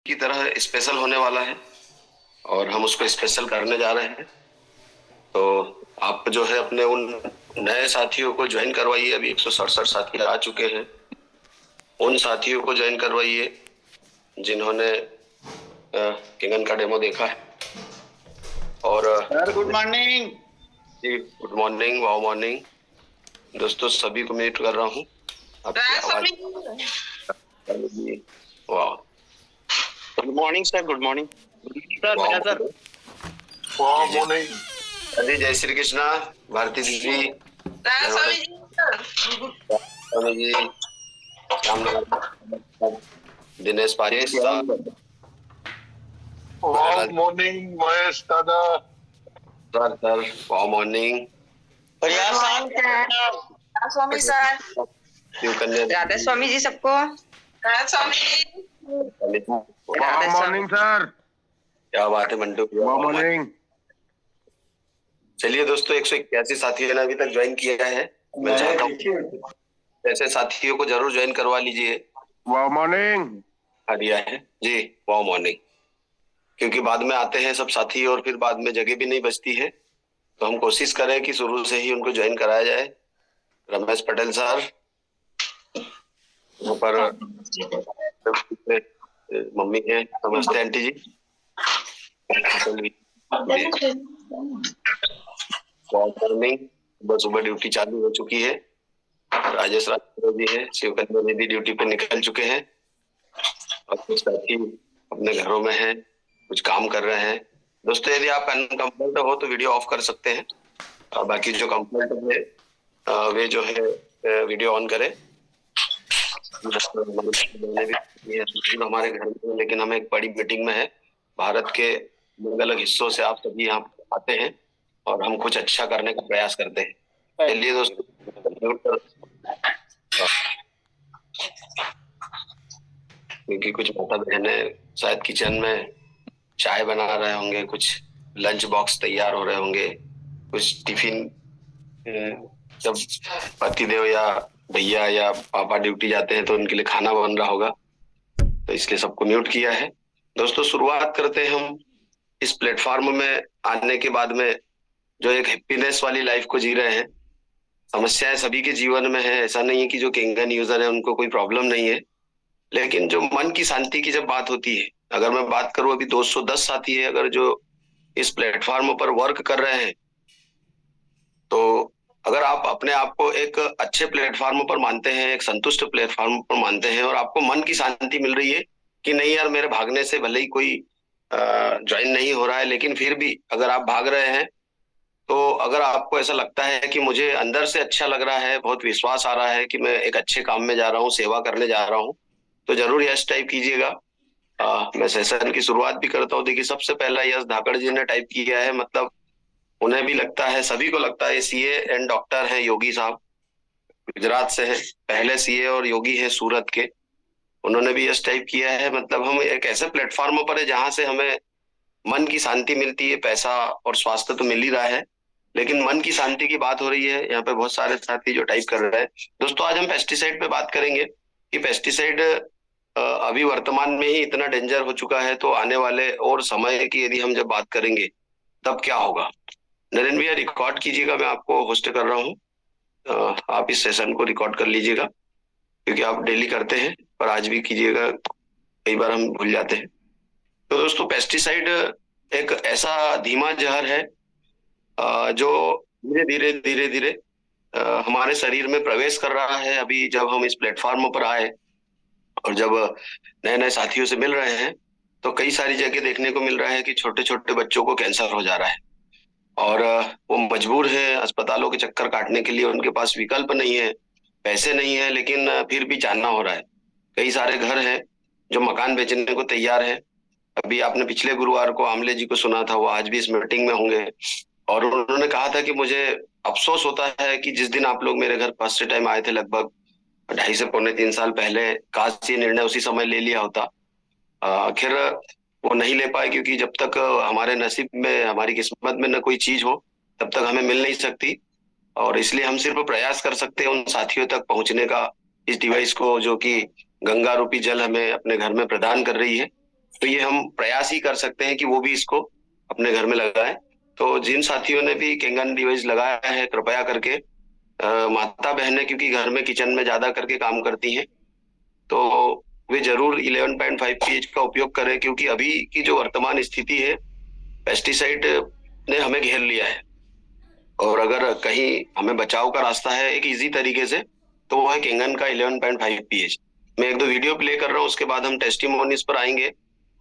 की तरह स्पेशल होने वाला है और हम उसको स्पेशल करने जा रहे हैं। तो आप जो है अपने उन नए साथियों को ज्वाइन करवाइए। अभी 167 साथी आ चुके हैं। उन साथियों को ज्वाइन करवाइए जिन्होंने किंगन का डेमो देखा है। और सर गुड मॉर्निंग जी, गुड मॉर्निंग, वाओ मॉर्निंग। दोस्तों सभी को मीट कर रहा हूँ। आपकी आवाज जी, वाह। Good morning sir, good morning sir. वाह बेटा सर, वाह मॉर्निंग। अरे जय श्री कृष्णा। भारती दीदी, स्वामी जी, श्याम नगर, दिनेश पारिक साहब, वाह मॉर्निंग महेश दादा। सर वाह मॉर्निंग। प्रयास स्वामी सर, शिवकन्या राधा स्वामी जी सबको। राधा स्वामी जी। वाह मॉर्निंग सर। क्या बात है मंटू, वाह मॉर्निंग। चलिए दोस्तों, 181 साथियों ने अभी तक ज्वाइन किया है। मैं चाहता हूँ ऐसे साथियों को जरूर ज्वाइन करवा लीजिए। वाह मॉर्निंग। दिया है जी, वाह मॉर्निंग। क्योंकि बाद में आते हैं सब साथी और फिर बाद में जगह भी नहीं बचती है, तो हम कोशिश करें कि शुरू से ही उनको ज्वाइन कराया जाए। रमेश पटेल सर, वहाँ पर मम्मी है, नमस्ते आंटी जी। मॉर्निंग, सुबह सुबह ड्यूटी चालू हो चुकी है। राजेश राज जी है, शिवकन्या जी भी ड्यूटी पे निकल चुके हैं और कुछ साथी अपने घरों में हैं, कुछ काम कर रहे हैं। दोस्तों यदि आप अनकंफर्ट हो तो वीडियो ऑफ कर सकते हैं, और बाकी जो कंफर्ट है वे जो है वीडियो ऑन करें। हमारे घर में, लेकिन हम एक बड़ी मीटिंग में है। भारत के अलग अलग हिस्सों से आप सभी यहाँ आते हैं और हम कुछ अच्छा करने का प्रयास करते हैं। चलिए दोस्तों, क्योंकि कुछ माता बहने शायद किचन में चाय बना रहे होंगे, कुछ लंच बॉक्स तैयार हो रहे होंगे, कुछ टिफिन, जब पतिदेव या भैया या पापा ड्यूटी जाते हैं तो उनके लिए खाना बन रहा होगा, तो इसलिए सबको म्यूट किया है। दोस्तों शुरुआत करते हैं हम इस प्लेटफॉर्म में आने के बाद में जो एक हैप्पीनेस वाली लाइफ को जी रहे हैं। समस्याएं सभी के जीवन में है, ऐसा नहीं है कि जो किंगन यूजर है उनको कोई प्रॉब्लम नहीं है, लेकिन जो मन की शांति की जब बात होती है, अगर मैं बात करूं अभी 210 साथी है अगर जो इस प्लेटफॉर्म पर वर्क कर रहे हैं, तो अगर आप अपने आप को एक अच्छे प्लेटफॉर्म पर मानते हैं, एक संतुष्ट प्लेटफॉर्म पर मानते हैं और आपको मन की शांति मिल रही है कि नहीं यार मेरे भागने से भले ही कोई ज्वाइन नहीं हो रहा है, लेकिन फिर भी अगर आप भाग रहे हैं, तो अगर आपको ऐसा लगता है कि मुझे अंदर से अच्छा लग रहा है, बहुत विश्वास आ रहा है कि मैं एक अच्छे काम में जा रहा हूँ, सेवा करने जा रहा हूँ, तो जरूर यस टाइप कीजिएगा। मैं सेशन की शुरुआत भी करता हूँ। देखिए सबसे पहला यस धाकड़ जी ने टाइप किया है, मतलब उन्हें भी लगता है, सभी को लगता है सीए एंड डॉक्टर हैं। योगी साहब गुजरात से हैं, पहले सीए और योगी है सूरत के, उन्होंने भी यस टाइप किया है। मतलब हम एक ऐसे प्लेटफॉर्म पर है जहां से हमें मन की शांति मिलती है। पैसा और स्वास्थ्य तो मिल ही रहा है, लेकिन मन की शांति की बात हो रही है। यहाँ पे बहुत सारे साथी जो टाइप कर रहे हैं। दोस्तों आज हम पेस्टिसाइड पे बात करेंगे कि पेस्टिसाइड अभी वर्तमान में ही इतना डेंजर हो चुका है, तो आने वाले और समय की यदि हम जब बात करेंगे तब क्या होगा। नरेंद्र भैया रिकॉर्ड कीजिएगा, मैं आपको होस्ट कर रहा हूँ, आप इस सेशन को रिकॉर्ड कर लीजिएगा, क्योंकि आप डेली करते हैं पर आज भी कीजिएगा, कई बार हम भूल जाते हैं। तो दोस्तों पेस्टिसाइड एक ऐसा धीमा जहर है जो धीरे धीरे धीरे धीरे हमारे शरीर में प्रवेश कर रहा है। अभी जब हम इस प्लेटफॉर्म पर आए और जब नए नए साथियों से मिल रहे हैं, तो कई सारी जगह देखने को मिल रहा है कि छोटे छोटे बच्चों को कैंसर हो जा रहा है और वो मजबूर है अस्पतालों के चक्कर काटने के लिए। उनके पास विकल्प नहीं है, पैसे नहीं है, लेकिन फिर भी जानना हो रहा है। कई सारे घर हैं जो मकान बेचने को तैयार है। अभी आपने पिछले गुरुवार को आमले जी को सुना था, वो आज भी इस मीटिंग में होंगे, और उन्होंने कहा था कि मुझे अफसोस होता है कि जिस दिन आप लोग मेरे घर फर्स्ट टाइम आए थे, लगभग 2.5 से 3 साल पहले, काश ये निर्णय उसी समय ले लिया होता। आखिर वो नहीं ले पाए, क्योंकि जब तक हमारे नसीब में, हमारी किस्मत में न कोई चीज हो, तब तक हमें मिल नहीं सकती। और इसलिए हम सिर्फ प्रयास कर सकते हैं उन साथियों तक पहुंचने का, इस डिवाइस को जो कि गंगा रूपी जल हमें अपने घर में प्रदान कर रही है। तो ये हम प्रयास ही कर सकते हैं कि वो भी इसको अपने घर में लगाएं। तो जिन साथियों ने भी केंगन डिवाइस लगाया है, कृपया करके माता बहनें क्योंकि घर में किचन में ज्यादा करके काम करती हैं, तो वे जरूर 11.5 pH का उपयोग करें, क्योंकि अभी की जो वर्तमान स्थिति है, पेस्टिसाइड ने हमें घेर लिया है। और अगर कहीं हमें बचाव का रास्ता है एक इजी तरीके से, तो वो है केंगन का 11.5 pH। मैं एक दो वीडियो प्ले कर रहा हूँ, उसके बाद हम टेस्टिमोनीज पर आएंगे।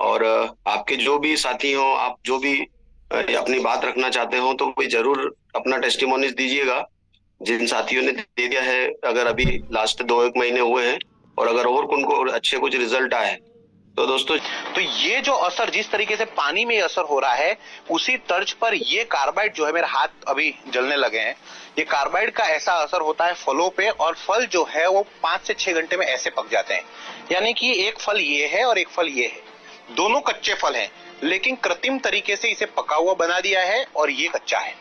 और आपके जो भी साथी हो, आप जो भी अपनी बात रखना चाहते हो, तो कोई जरूर अपना टेस्टिमोनीज दीजिएगा। जिन साथियों ने दे दिया है, अगर अभी लास्ट 2-1 महीने हुए हैं, और अगर और उनको अच्छे कुछ रिजल्ट आए, तो दोस्तों तो ये जो असर जिस तरीके से पानी में असर हो रहा है, उसी तर्ज पर ये कार्बाइड जो है, मेरे हाथ अभी जलने लगे हैं, ये कार्बाइड का ऐसा असर होता है फलों पे, और फल जो है वो 5 से 6 घंटे में ऐसे पक जाते हैं। यानी कि एक फल ये है और एक फल ये है, दोनों कच्चे फल हैं, लेकिन कृत्रिम तरीके से इसे पका हुआ बना दिया है और ये कच्चा है।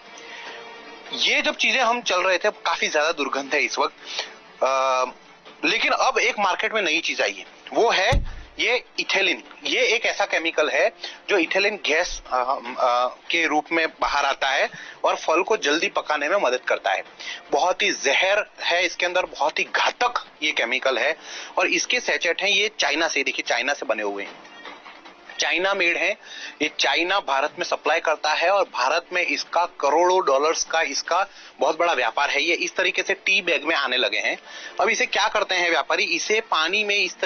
ये जब चीजें हम चल रहे थे, काफी ज्यादा दुर्गंध है इस वक्त, लेकिन अब एक मार्केट में नई चीज आई है, वो है ये इथेलिन। ये एक ऐसा केमिकल है जो इथेलिन गैस के रूप में बाहर आता है और फल को जल्दी पकाने में मदद करता है। बहुत ही जहर है इसके अंदर, बहुत ही घातक ये केमिकल है। और इसके सैचेट हैं, ये चाइना से, देखिए चाइना से बने हुए हैं, चाइना मेड है। ये चाइना भारत में सप्लाई करता है और भारत में इसका करोड़ों डॉलर्स का इसका बहुत बड़ा व्यापार है। ये इस तरीके से टी बैग में आने लगे हैं। अब इसे क्या करते हैं व्यापारी, इसे पानी में इस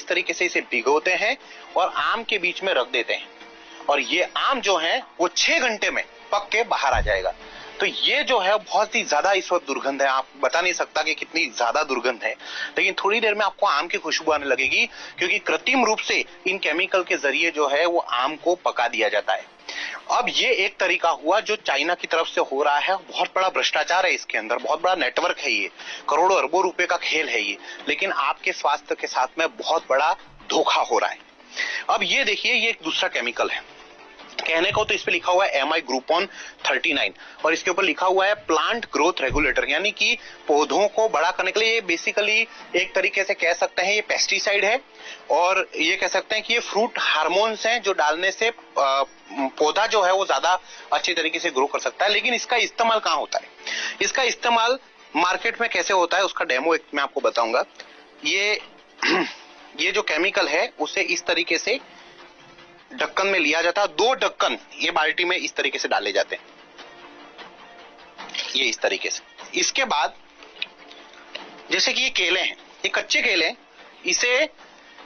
तरीके से इसे भिगोते हैं और आम के बीच में रख देते हैं, और ये आम जो है वो 6 घंटे में पक के बाहर आ जाएगा। तो ये जो है बहुत ही ज्यादा इस वक्त दुर्गंध है, आप बता नहीं सकता कि कितनी ज्यादा दुर्गंध है, लेकिन थोड़ी देर में आपको आम की खुशबू आने लगेगी, क्योंकि कृत्रिम रूप से इन केमिकल के जरिए जो है वो आम को पका दिया जाता है। अब ये एक तरीका हुआ जो चाइना की तरफ से हो रहा है, बहुत बड़ा भ्रष्टाचार है इसके अंदर, बहुत बड़ा नेटवर्क है, ये करोड़ों अरबों रुपए का खेल है ये, लेकिन आपके स्वास्थ्य के साथ में बहुत बड़ा धोखा हो रहा है। अब ये देखिए, ये एक दूसरा केमिकल है, कहने को तो इस पे लिखा हुआ है MI ग्रुपोन 39 और इसके ऊपर लिखा हुआ है प्लांट ग्रोथ रेगुलेटर, यानी कि पौधों को बड़ा करने के लिए। ये बेसिकली एक तरीके से कह सकते हैं ये पेस्टिसाइड है, और ये कह सकते हैं कि ये फ्रूट हार्मोन्स हैं जो डालने से पौधा जो है वो ज्यादा अच्छे तरीके से ग्रो कर सकता है। लेकिन इसका इस्तेमाल कहाँ होता है, इसका इस्तेमाल मार्केट में कैसे होता है, उसका डेमो एक मैं आपको बताऊंगा। ये जो केमिकल है उसे इस तरीके से ढक्कन में लिया जाता है, 2 ढक्कन ये बाल्टी में इस तरीके से डाले जाते हैं, ये इस तरीके से। इसके बाद जैसे कि ये केले हैं, ये कच्चे केले हैं, इसे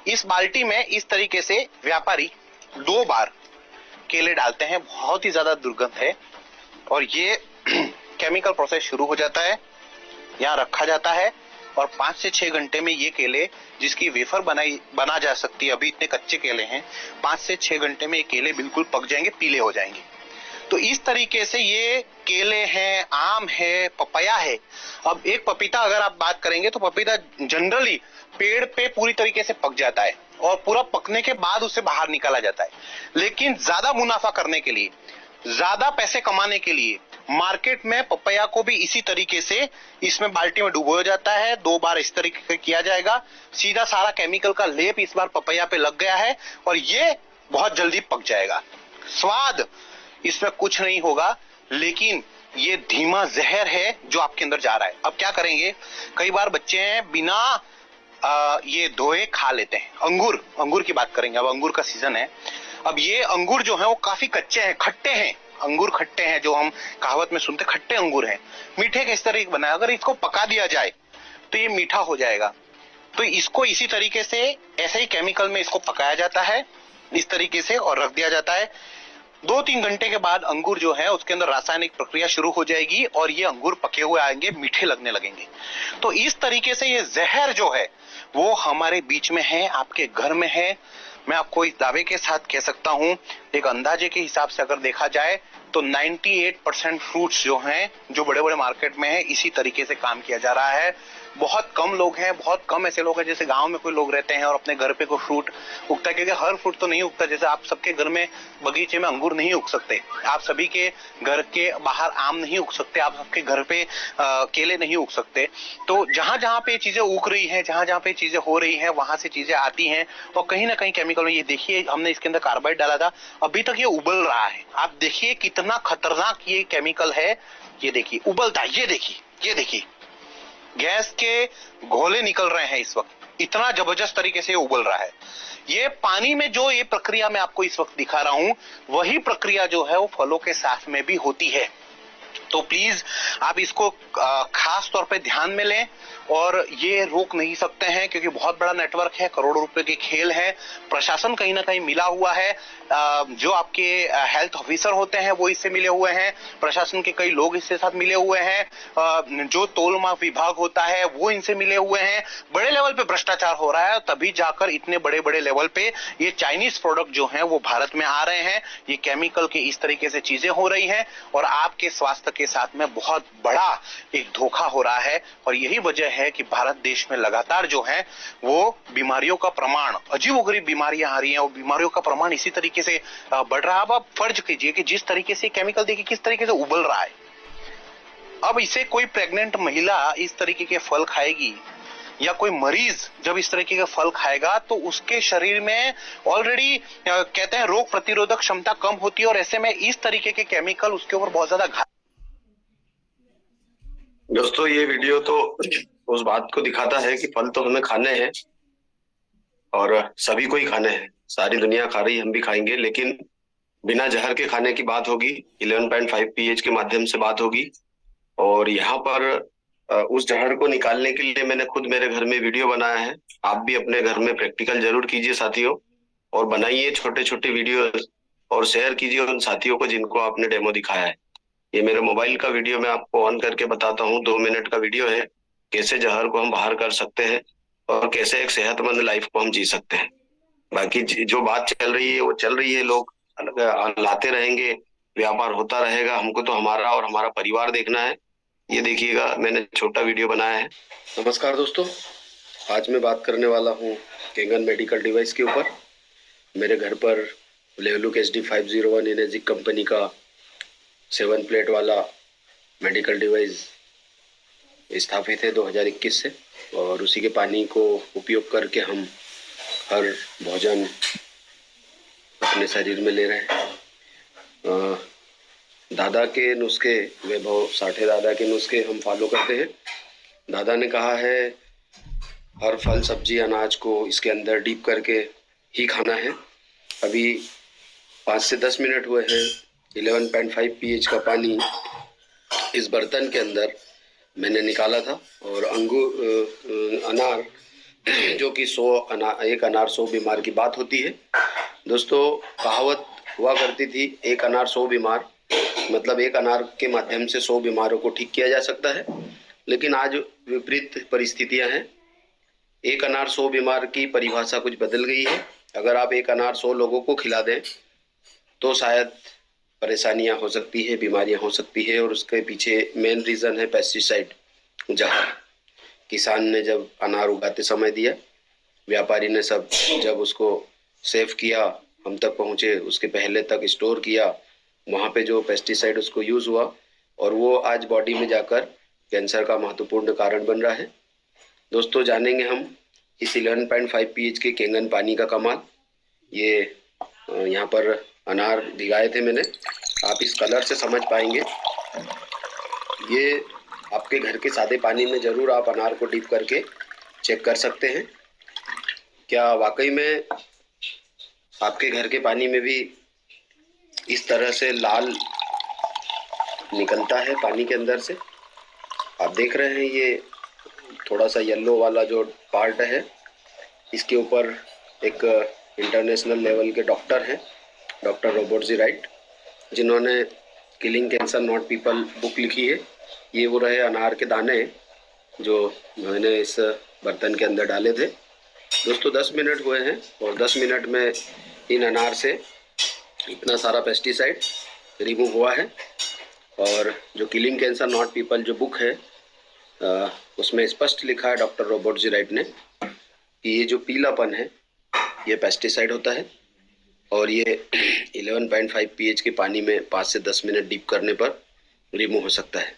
इस बाल्टी में इस तरीके से व्यापारी 2 बार केले डालते हैं, बहुत ही ज्यादा दुर्गंध है। और ये केमिकल प्रोसेस शुरू हो जाता है, यहाँ रखा जाता है, और 5 से 6 घंटे में ये केले जिसकी वेफर बना जा सकती है, अभी इतने कच्चे केले हैं, 5 से 6 घंटे में ये केले बिल्कुल पक जाएंगे, पीले हो जाएंगे। तो इस तरीके से ये केले हैं, आम है, पपाया है। अब एक पपीता अगर आप बात करेंगे तो पपीता जनरली पेड़ पे पूरी तरीके से पक जाता है और पूरा पकने के बाद उसे बाहर निकाला जाता है, लेकिन ज्यादा मुनाफा करने के लिए, ज्यादा पैसे कमाने के लिए मार्केट में पपैया को भी इसी तरीके से इसमें बाल्टी में डुबोया जाता है, 2 बार इस तरीके से किया जाएगा, सीधा सारा केमिकल का लेप इस बार पपैया पे लग गया है और ये बहुत जल्दी पक जाएगा। स्वाद इसमें कुछ नहीं होगा, लेकिन ये धीमा जहर है जो आपके अंदर जा रहा है। अब क्या करेंगे, कई बार बच्चे हैं बिना ये धोए खा लेते हैं। अंगूर की बात करेंगे, अब अंगूर का सीजन है। अब ये अंगूर जो है वो काफी कच्चे हैं, खट्टे हैं, अंगूर खट्टे हैं, जो हम कहावत में सुनते खट्टे अंगूर हैं। मीठे किस तरह बना है, अगर इसको पका दिया जाए तो ये मीठा हो जाएगा। तो इसको इसी तरीके से ऐसे ही केमिकल में इसको पकाया जाता है इस तरीके से और रख दिया जाता है। 2-3 घंटे के बाद अंगूर जो है उसके अंदर रासायनिक प्रक्रिया शुरू हो जाएगी और ये अंगूर पके हुए आएंगे, मीठे लगने लगेंगे। तो इस तरीके से ये जहर जो है वो हमारे बीच में है, आपके घर में है। मैं आपको इस दावे के साथ कह सकता हूं, एक अंदाजे के हिसाब से अगर देखा जाए तो 98% फ्रूट्स जो हैं, जो बड़े बड़े मार्केट में है, इसी तरीके से काम किया जा रहा है। बहुत कम लोग हैं, बहुत कम ऐसे लोग हैं जैसे गांव में कोई लोग रहते हैं और अपने घर पे कोई फ्रूट उगता है, क्योंकि हर फ्रूट तो नहीं उगता। जैसे आप सबके घर में बगीचे में अंगूर नहीं उग सकते, आप सभी के घर के बाहर आम नहीं उग सकते, आप सबके घर पे केले नहीं उग सकते। तो जहां जहां पे चीजें उग रही हैं, जहां जहां पे चीजें हो रही हैं, वहां से चीजें आती हैं और कहीं ना कहीं केमिकल में, ये देखिए हमने इसके अंदर कार्बाइड डाला था, अभी तक ये उबल रहा है। आप देखिए कितना खतरनाक ये केमिकल है, ये देखिए उबलता है, ये देखिए गैस के गोले निकल रहे हैं इस वक्त, इतना जबरदस्त तरीके से उबल रहा है। ये पानी में जो ये प्रक्रिया मैं आपको इस वक्त दिखा रहा हूं, वही प्रक्रिया जो है वो फलों के साथ में भी होती है। तो प्लीज आप इसको खास तौर पे ध्यान में लें और ये रोक नहीं सकते हैं, क्योंकि बहुत बड़ा नेटवर्क है, करोड़ों रुपए के खेल है। प्रशासन कहीं ना कहीं मिला हुआ है, जो आपके हेल्थ ऑफिसर होते हैं वो इससे मिले हुए हैं, प्रशासन के कई लोग इसके साथ मिले हुए हैं, जो तोलमाप विभाग होता है वो इनसे मिले हुए हैं। बड़े लेवल पे भ्रष्टाचार हो रहा है, तभी जाकर इतने बड़े बड़े लेवल पे ये चाइनीज प्रोडक्ट जो है वो भारत में आ रहे हैं। ये केमिकल के इस तरीके से चीजें हो रही हैं और आपके स्वास्थ्य के साथ में बहुत बड़ा एक धोखा हो रहा है। और यही वजह है कि भारत देश में लगातार जो है वो बीमारियों का प्रमाण, अजीबोगरीब बीमारियां आ रही हैं और बीमारियों का प्रमाण इसी तरीके से बढ़ रहा है। अब आप फर्ज कीजिए कि जिस तरीके से केमिकल देखिए किस तरीके से उबल रहा है, अब इसे कोई प्रेग्नेंट महिला इस तरीके के फल खाएगी या कोई मरीज जब इस तरीके का फल खाएगा तो उसके शरीर में ऑलरेडी कहते हैं रोग प्रतिरोधक क्षमता कम होती है और ऐसे में इस तरीके के केमिकल उसके ऊपर बहुत ज्यादा घात। दोस्तों ये वीडियो तो उस बात को दिखाता है कि फल तो हमें खाने हैं और सभी को ही खाने हैं, सारी दुनिया खा रही, हम भी खाएंगे, लेकिन बिना जहर के खाने की बात होगी। 11.5 pH के माध्यम से बात होगी। और यहाँ पर उस जहर को निकालने के लिए मैंने खुद मेरे घर में वीडियो बनाया है। आप भी अपने घर में प्रैक्टिकल जरूर कीजिए साथियों, और बनाइए छोटे छोटे वीडियो और शेयर कीजिए उन साथियों को जिनको आपने डेमो दिखाया है। ये मेरे मोबाइल का वीडियो मैं आपको ऑन करके बताता हूँ, 2 मिनट का वीडियो है, कैसे जहर को हम बाहर कर सकते हैं और कैसे एक सेहतमंद लाइफ को हम जी सकते हैं। बाकी जो बात चल रही है वो चल रही है, लोग लाते रहेंगे, व्यापार होता रहेगा, हमको तो हमारा और हमारा परिवार देखना है। ये देखिएगा, मैंने छोटा वीडियो बनाया है। नमस्कार दोस्तों, आज मैं बात करने वाला हूँ केंगन मेडिकल डिवाइस के ऊपर। मेरे घर पर लेवलुक HD501 एनर्जिक कंपनी का 7 प्लेट वाला मेडिकल डिवाइस स्थापित है 2021 से, और उसी के पानी को उपयोग करके हम हर भोजन अपने शरीर में ले रहे हैं। दादा के नुस्खे, वैभव साठे दादा के नुस्खे हम फॉलो करते हैं। दादा ने कहा है हर फल सब्जी अनाज को इसके अंदर डीप करके ही खाना है। अभी 5 से 10 मिनट हुए हैं। 11.5 pH का पानी इस बर्तन के अंदर मैंने निकाला था, और अनार जो कि 1 अनार 100 बीमार की बात होती है। दोस्तों कहावत हुआ करती थी, 1 अनार 100 बीमार, मतलब 1 अनार के माध्यम से 100 बीमारों को ठीक किया जा सकता है। लेकिन आज विपरीत परिस्थितियां हैं। 1 अनार 100 बीमार की परिभाषा कुछ बदल गई है। अगर आप 1 अनार 100 लोगों को खिला दें तो शायद परेशानियां हो सकती है, बीमारियां हो सकती है, और उसके पीछे मेन रीज़न है पेस्टिसाइड, जहर। किसान ने जब अनार उगाते समय दिया, व्यापारी ने सब जब उसको सेव किया, हम तक पहुँचे, उसके पहले तक स्टोर किया, वहाँ पे जो पेस्टिसाइड उसको यूज़ हुआ और वो आज बॉडी में जाकर कैंसर का महत्वपूर्ण कारण बन रहा है। दोस्तों जानेंगे हम इस 11.5 pH के केंगन पानी का कमाल। ये यहाँ पर अनार दिखाए थे मैंने, आप इस कलर से समझ पाएंगे। ये आपके घर के सादे पानी में ज़रूर आप अनार को डीप करके चेक कर सकते हैं, क्या वाकई में आपके घर के पानी में भी इस तरह से लाल निकलता है पानी के अंदर से। आप देख रहे हैं ये थोड़ा सा येलो वाला जो पार्ट है, इसके ऊपर एक इंटरनेशनल लेवल के डॉक्टर हैं, डॉक्टर रॉबर्ट जी राइट, जिन्होंने killing cancer not people book लिखी है। ये वो रहे अनार के दाने जो मैंने इस बर्तन के अंदर डाले थे। दोस्तों 10 मिनट हुए हैं और 10 मिनट में इन अनार से इतना सारा पेस्टिसाइड रिमूव हुआ है। और जो किलिंग कैंसर नॉट पीपल जो बुक है, उसमें स्पष्ट लिखा है डॉक्टर रॉबर्ट जी राइट ने कि ये जो पीलापन है ये पेस्टिसाइड होता है और ये 11.5 pH के पानी में 5 से 10 मिनट डीप करने पर रिमूव हो सकता है।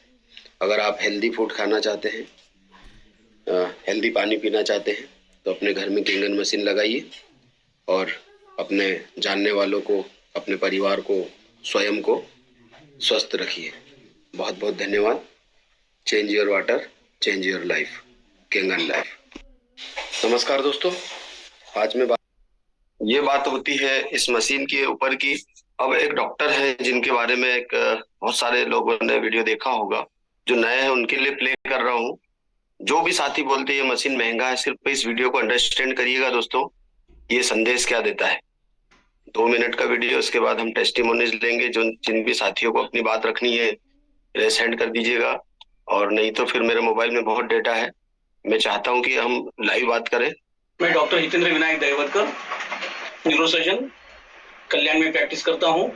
अगर आप हेल्दी फूड खाना चाहते हैं, हेल्दी पानी पीना चाहते हैं तो अपने घर में किंगन मशीन लगाइए और अपने जानने वालों को, अपने परिवार को, स्वयं को स्वस्थ रखिए। बहुत बहुत धन्यवाद। Change your water, change your life, Kangen life. नमस्कार दोस्तों, आज मैं ये बात होती है इस मशीन के ऊपर की। अब एक डॉक्टर है जिनके बारे में एक बहुत सारे लोगों ने वीडियो देखा होगा, जो नए हैं उनके लिए प्ले कर रहा हूँ। जो भी साथी बोलते हैं ये मशीन महंगा है, सिर्फ इस वीडियो को अंडरस्टैंड करिएगा दोस्तों, ये संदेश क्या देता है। 2 मिनट का वीडियो, उसके बाद हम टेस्टिमोनीज लेंगे। जो जिन भी साथियों को अपनी बात रखनी है सेंड कर दीजिएगा, और नहीं तो फिर मेरे मोबाइल में बहुत डेटा है, मैं चाहता हूँ कि हम लाइव बात करें। मैं डॉक्टर हितेंद्र विनायक दयावतकर, न्यूरोसर्जन, कल्याण में प्रैक्टिस करता हूँ।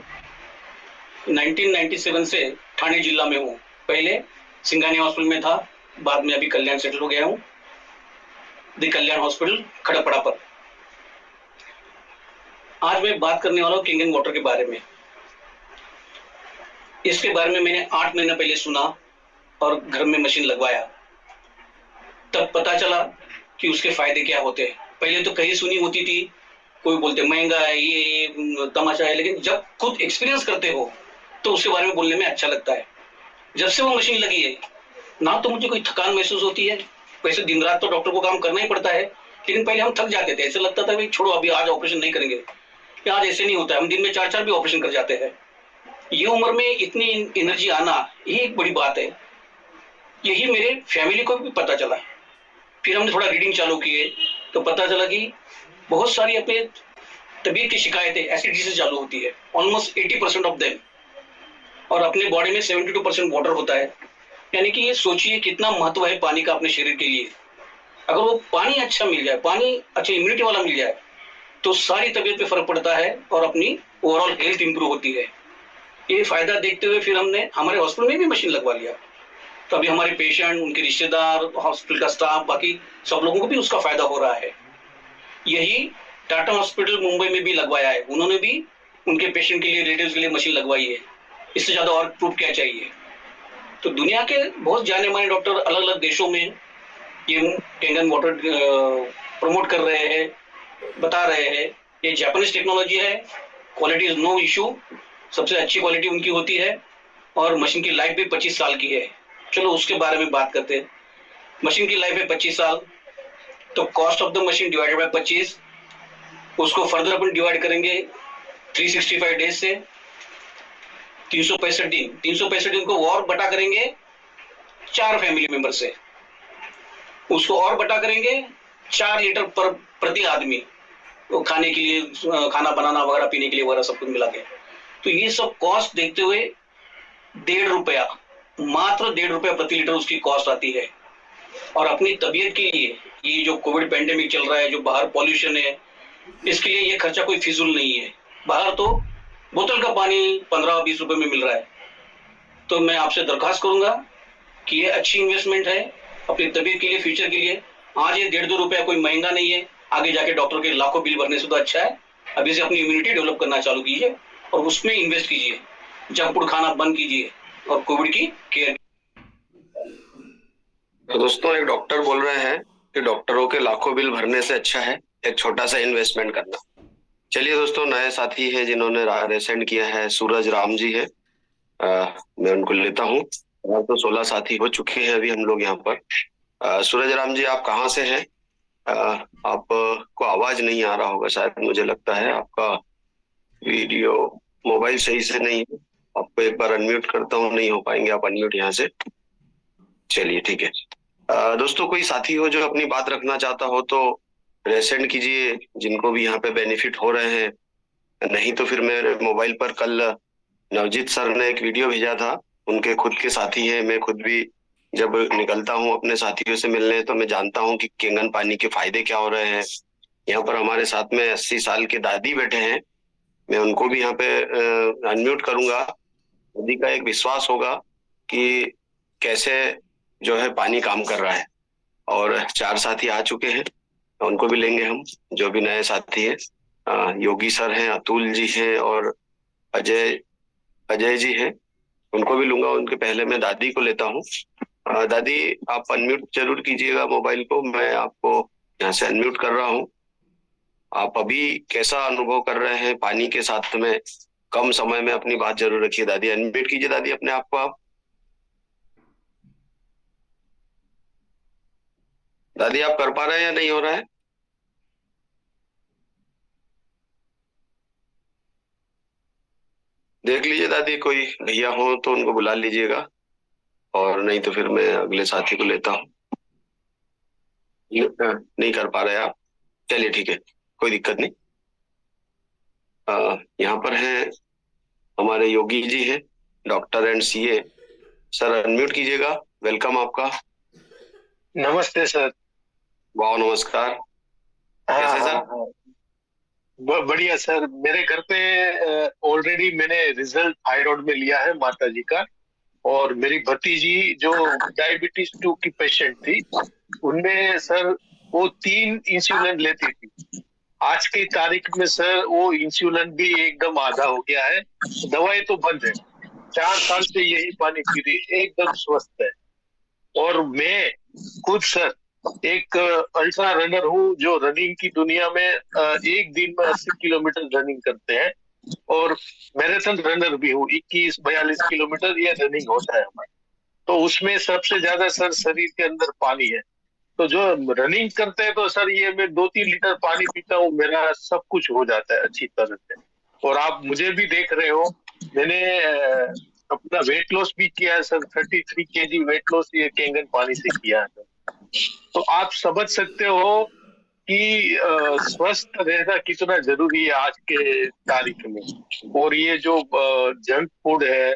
1997 से ठाणे जिला में हूँ। पहले सिंघानिया हॉस्पिटल में था, बाद में अभी कल्याण सेटल हो गया हूँ, द कल्याण हॉस्पिटल खड़पड़ा पर। आज मैं बात करने वाला हूँ किंगन वाटर के बारे में। इसके बारे में मैंने 8 महीने पहले सुना और घर में मशीन लगवाया, तब पता चला कि उसके फायदे क्या होते हैं। पहले तो कहीं सुनी होती थी, कोई बोलते महंगा है, ये तमाशा है, लेकिन जब खुद एक्सपीरियंस करते हो तो उसके बारे में बोलने में अच्छा लगता है। जब से वो मशीन लगी है ना तो मुझे कोई थकान महसूस होती है। वैसे दिन रात तो डॉक्टर को काम करना ही पड़ता है, लेकिन पहले हम थक जाते थे, ऐसे लगता था भाई छोड़ो अभी आज ऑपरेशन नहीं करेंगे। आज ऐसे नहीं होता है, हम दिन में 4-4 भी ऑपरेशन कर जाते हैं। ये उम्र में इतनी एनर्जी आना ये एक बड़ी बात है। यही मेरे फैमिली को भी पता चला। फिर हमने थोड़ा रीडिंग चालू किए तो पता चला कि बहुत सारी अपने तबीयत की शिकायतें, एसिडिटी से चालू होती है, ऑलमोस्ट 80% ऑफ देम, और अपने बॉडी में 72% वाटर होता है। यानी कि ये सोचिए कितना महत्व है पानी का अपने शरीर के लिए। अगर वो पानी अच्छा मिल जाए, पानी अच्छी इम्यूनिटी वाला मिल जाए, तो सारी तबीयत पे फर्क पड़ता है और अपनी ओवरऑल हेल्थ इंप्रूव होती है। ये फायदा देखते हुए फिर हमने हमारे हॉस्पिटल में भी मशीन लगवा लिया। तो अभी हमारे पेशेंट, उनके रिश्तेदार, हॉस्पिटल का स्टाफ, बाकी सब लोगों को भी उसका फायदा हो रहा है। यही टाटा हॉस्पिटल मुंबई में भी लगवाया है, उन्होंने भी उनके पेशेंट के लिए, रिलेटिव्स के लिए मशीन लगवाई है। इससे ज्यादा और प्रूफ क्या चाहिए। तो दुनिया के बहुत जाने माने डॉक्टर अलग अलग देशों में ये किंगन वाटर प्रमोट कर रहे हैं, बता रहे हैं। ये जापानीज टेक्नोलॉजी है, क्वालिटी इज नो इशू, सबसे अच्छी क्वालिटी उनकी होती है, और मशीन की लाइफ भी 25 साल की है। चलो उसके बारे में बात करते हैं। मशीन की लाइफ है 25 साल, तो cost of the machine divided by 25, उसको फर्दर अपन डिवाइड करेंगे 365 डेज से, 365 दिन। 365 दिन को और बटा करेंगे 4 फैमिली मेंबर से, उसको और बटा करेंगे 4 लीटर प्रति आदमी, तो खाने के लिए, खाना बनाना वगैरह, पीने के लिए वगैरह सब कुछ मिला के। तो ये सब कॉस्ट देखते हुए 1.5 रुपया, मात्र 1.5 रुपया प्रति लीटर उसकी कॉस्ट आती है। और अपनी तबीयत के लिए, ये जो कोविड पेंडेमिक चल रहा है, जो बाहर पॉल्यूशन है, इसके लिए ये खर्चा कोई फिजूल नहीं है। बाहर तो बोतल का पानी 15-20 रुपए में मिल रहा है। तो मैं आपसे दरखास्त करूंगा कि ये अच्छी इन्वेस्टमेंट है अपनी तबीयत के लिए, फ्यूचर के लिए। आज ये 1.5-2 रुपया कोई महंगा नहीं है, आगे जाके डॉक्टर के लाखों बिल भरने से तो अच्छा है। अभी से अपनी इम्यूनिटी डेवलप करना चालू कीजिए और उसमें इन्वेस्ट कीजिए। जंक फूड खाना बंद कीजिए और कोविड की केयर। तो दोस्तों, एक डॉक्टर बोल रहे हैं कि डॉक्टरों के लाखों बिल भरने से अच्छा है एक छोटा सा इन्वेस्टमेंट करना। चलिए दोस्तों, नए साथी है जिन्होंने रेसेंड किया है, सूरज राम जी है, मैं उनको लेता हूँ। और तो 16 साथी हो चुके हैं अभी हम लोग यहाँ पर। सूरज राम जी, आप कहाँ से हैं? आपको आवाज नहीं आ रहा होगा शायद, मुझे लगता है आपका वीडियो मोबाइल सही से नहीं है। आपको एक बार अनम्यूट करता हूँ, नहीं हो पाएंगे आप अनम्यूट यहाँ से। चलिए ठीक है। दोस्तों, कोई साथी हो जो अपनी बात रखना चाहता हो तो रेसेंड कीजिए, जिनको भी यहाँ पे बेनिफिट हो रहे हैं। नहीं तो फिर मेरे मोबाइल पर कल नवजीत सर ने एक वीडियो भेजा था, उनके खुद के साथी हैं। मैं खुद भी जब निकलता हूँ अपने साथियों से मिलने तो मैं जानता हूँ कि किंगन पानी के फायदे क्या हो रहे हैं। यहाँ पर हमारे साथ में 80 साल के दादी बैठे हैं, मैं उनको भी यहाँ पे अनम्यूट करूंगा। दादी का एक विश्वास होगा कि कैसे जो है पानी काम कर रहा है। और 4 साथी आ चुके हैं, उनको भी लेंगे हम, जो भी नए साथी हैं। योगी सर हैं, अतुल जी हैं और अजय अजय जी हैं, उनको भी लूंगा। उनके पहले मैं दादी को लेता हूँ। दादी, आप अनम्यूट जरूर कीजिएगा मोबाइल को, मैं आपको यहाँ से अनम्यूट कर रहा हूँ। आप अभी कैसा अनुभव कर रहे हैं पानी के साथ में? कम समय में अपनी बात जरूर रखिए। दादी, अनम्यूट कीजिए दादी अपने आप को आप। दादी, आप कर पा रहे हैं या नहीं हो रहा है? देख लीजिए दादी, कोई भैया हो तो उनको बुला लीजिएगा, और नहीं तो फिर मैं अगले साथी को लेता हूँ। नहीं कर पा रहे आप? चलिए ठीक है, कोई दिक्कत नहीं। यहाँ पर है हमारे योगी जी हैं, doctor and CA. Sir unmute कीजिएगा, वेलकम आपका। नमस्ते सर। वाह, नमस्कार। कैसे सर? बढ़िया सर। मेरे घर पे ऑलरेडी मैंने रिजल्ट थायराइड में लिया है माता जी का, और मेरी भतीजी जो डायबिटीज 2 की पेशेंट थी, उनमें सर वो 3 इंसुलिन लेती थी। आज की तारीख में सर वो इंसुलिन भी एकदम आधा हो गया है, दवाई तो बंद है। 4 साल से यही पानी पी रही, एकदम स्वस्थ है। और मैं खुद सर एक अल्ट्रा रनर हूँ, जो रनिंग की दुनिया में एक दिन में 80 किलोमीटर रनिंग करते हैं, और मैराथन रनर भी हूँ। 21-42 किलोमीटर ये रनिंग होता है हमारा। तो उसमें सबसे ज्यादा सर शरीर के अंदर पानी है। तो जो रनिंग करते हैं तो सर ये मैं 2-3 लीटर पानी पीता हूँ, मेरा सब कुछ हो जाता है अच्छी तरह से। और आप मुझे भी देख रहे हो, मैंने अपना वेट लॉस भी किया है सर। 33 केजी वेट लॉस ये कैंगन पानी से किया है सर। तो आप समझ सकते हो कि स्वस्थ रहना कितना जरूरी है आज के तारीख में। और ये जो जंक फूड है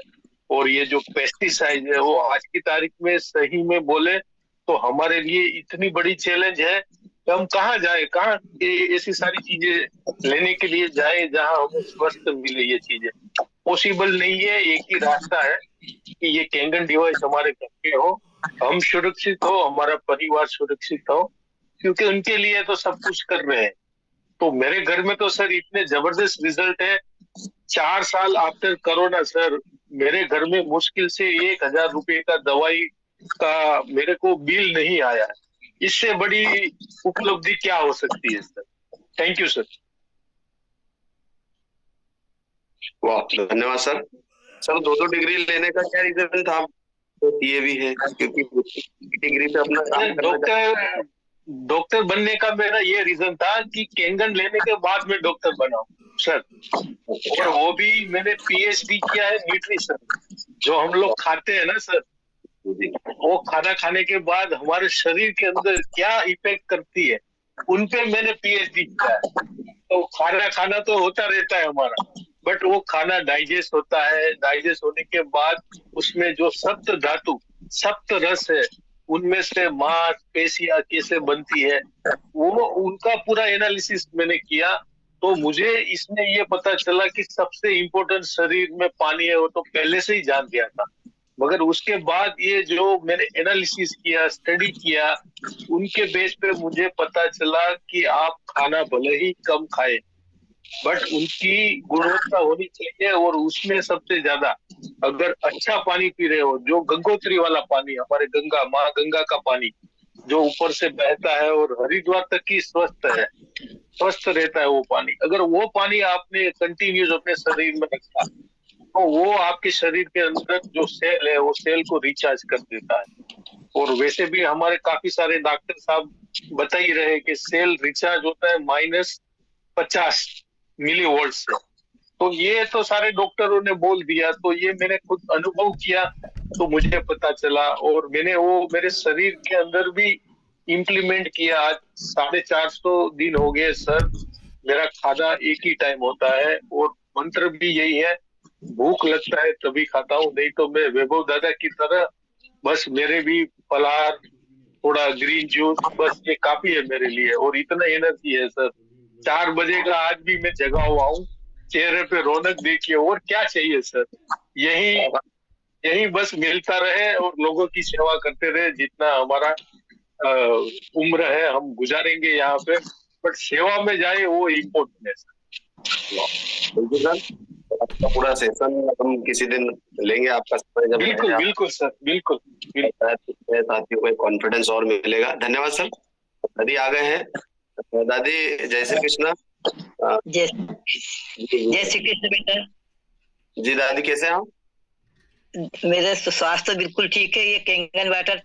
और ये जो पेस्टिसाइड है, वो आज की तारीख में सही में बोले तो हमारे लिए इतनी बड़ी चैलेंज है कि हम कहाँ जाए, कहाँ ऐसी सारी चीजें लेने के लिए जाए जहाँ हमें स्वस्थ मिले। ये चीजें पॉसिबल नहीं है। एक ही रास्ता है कि ये कैंगन डिवाइस हमारे घर पे हो, हम सुरक्षित हो, हमारा परिवार सुरक्षित हो, क्योंकि उनके लिए तो सब कुछ कर रहे हैं। तो मेरे घर में तो सर इतने जबरदस्त रिजल्ट है। 4 साल आफ्टर कोरोना सर, मेरे घर में मुश्किल से 1000 रुपए का दवाई का मेरे को बिल नहीं आया। इससे बड़ी उपलब्धि क्या हो सकती है सर? Thank you sir. वाह, धन्यवाद सर। सर 2-2 डिग्री लेने का क्या रीजन था? तो ये भी है क्योंकि डिग्री पे अपना काम करना। डॉक्टर बनने का मेरा ये रीजन था कि कैंगन लेने के बाद मैं डॉक्टर बना सर। और वो भी मैंने पीएचडी किया है न्यूट्रिशन। जो हम लोग खाते हैं ना सर, वो खाना खाने के बाद हमारे शरीर के अंदर क्या इफेक्ट करती है, उनपे मैंने पीएचडी किया है। तो खाना खाना तो होता रहता है हमारा, बट वो खाना डाइजेस्ट होता है। डाइजेस्ट होने के बाद उसमें जो सप्त धातु, सप्त रस है, उनमें से मांस पेशियां कैसे बनती है, वो उनका पूरा एनालिसिस मैंने किया। तो मुझे इसमें ये पता चला कि सबसे इम्पोर्टेंट शरीर में पानी है, वो तो पहले से ही जान गया था। मगर उसके बाद ये जो मैंने एनालिसिस किया, स्टडी किया, उनके बेस पे मुझे पता चला कि आप खाना भले ही कम खाएं, बट उनकी गुणवत्ता होनी चाहिए। और उसमें सबसे ज्यादा अगर अच्छा पानी पी रहे हो, जो गंगोत्री वाला पानी, हमारे गंगा माँ गंगा का पानी जो ऊपर से बहता है और हरिद्वार तक की स्वस्थ है, स्वस्थ रहता है वो पानी, अगर वो पानी आपने कंटिन्यूस अपने शरीर में रखा, तो वो आपके शरीर के अंदर जो सेल है, वो सेल को रिचार्ज कर देता है। और वैसे भी हमारे काफी सारे डॉक्टर साहब बता ही रहे कि सेल रिचार्ज होता है -50 मिलीवोल्ट से। तो ये तो सारे डॉक्टरों ने बोल दिया, तो ये मैंने खुद अनुभव किया, तो मुझे पता चला। और मैंने वो मेरे शरीर के अंदर भी इम्प्लीमेंट किया। आज 450 दिन हो गए सर, मेरा खाना एक ही टाइम होता है, और मंत्र भी यही है, भूख लगता है तभी खाता हूँ, नहीं तो मैं वैभव दादा की तरह बस मेरे भी फलाहार, थोड़ा ग्रीन जूस, बस ये काफी है मेरे लिए। और इतना एनर्जी है सर, 4 बजे का आज भी मैं जगा हुआ हूँ, चेहरे पे रौनक देखिए। और क्या चाहिए सर? यही बस मिलता रहे और लोगों की सेवा करते रहे जितना हमारा उम्र है, हम गुजारेंगे यहाँ पे, बट सेवा में जाए वो इम्पोर्टेंट है सर। बिल्कुल सर, आपका पूरा सेशन हम किसी दिन लेंगे, आपका समय जब बिल्कुल रहेगा, बिल्कुल सर, बिल्कुल बिल्कुल। साथियों को कॉन्फिडेंस और मिलेगा। धन्यवाद सर। दादी आ गए हैं। दादी जय श्री कृष्णा। जय जी जय श्री कृष्ण बेटा। जी दादी कैसे हैं आप? मेरा स्वास्थ्य बिल्कुल ठीक है। ये कैंगन वाटर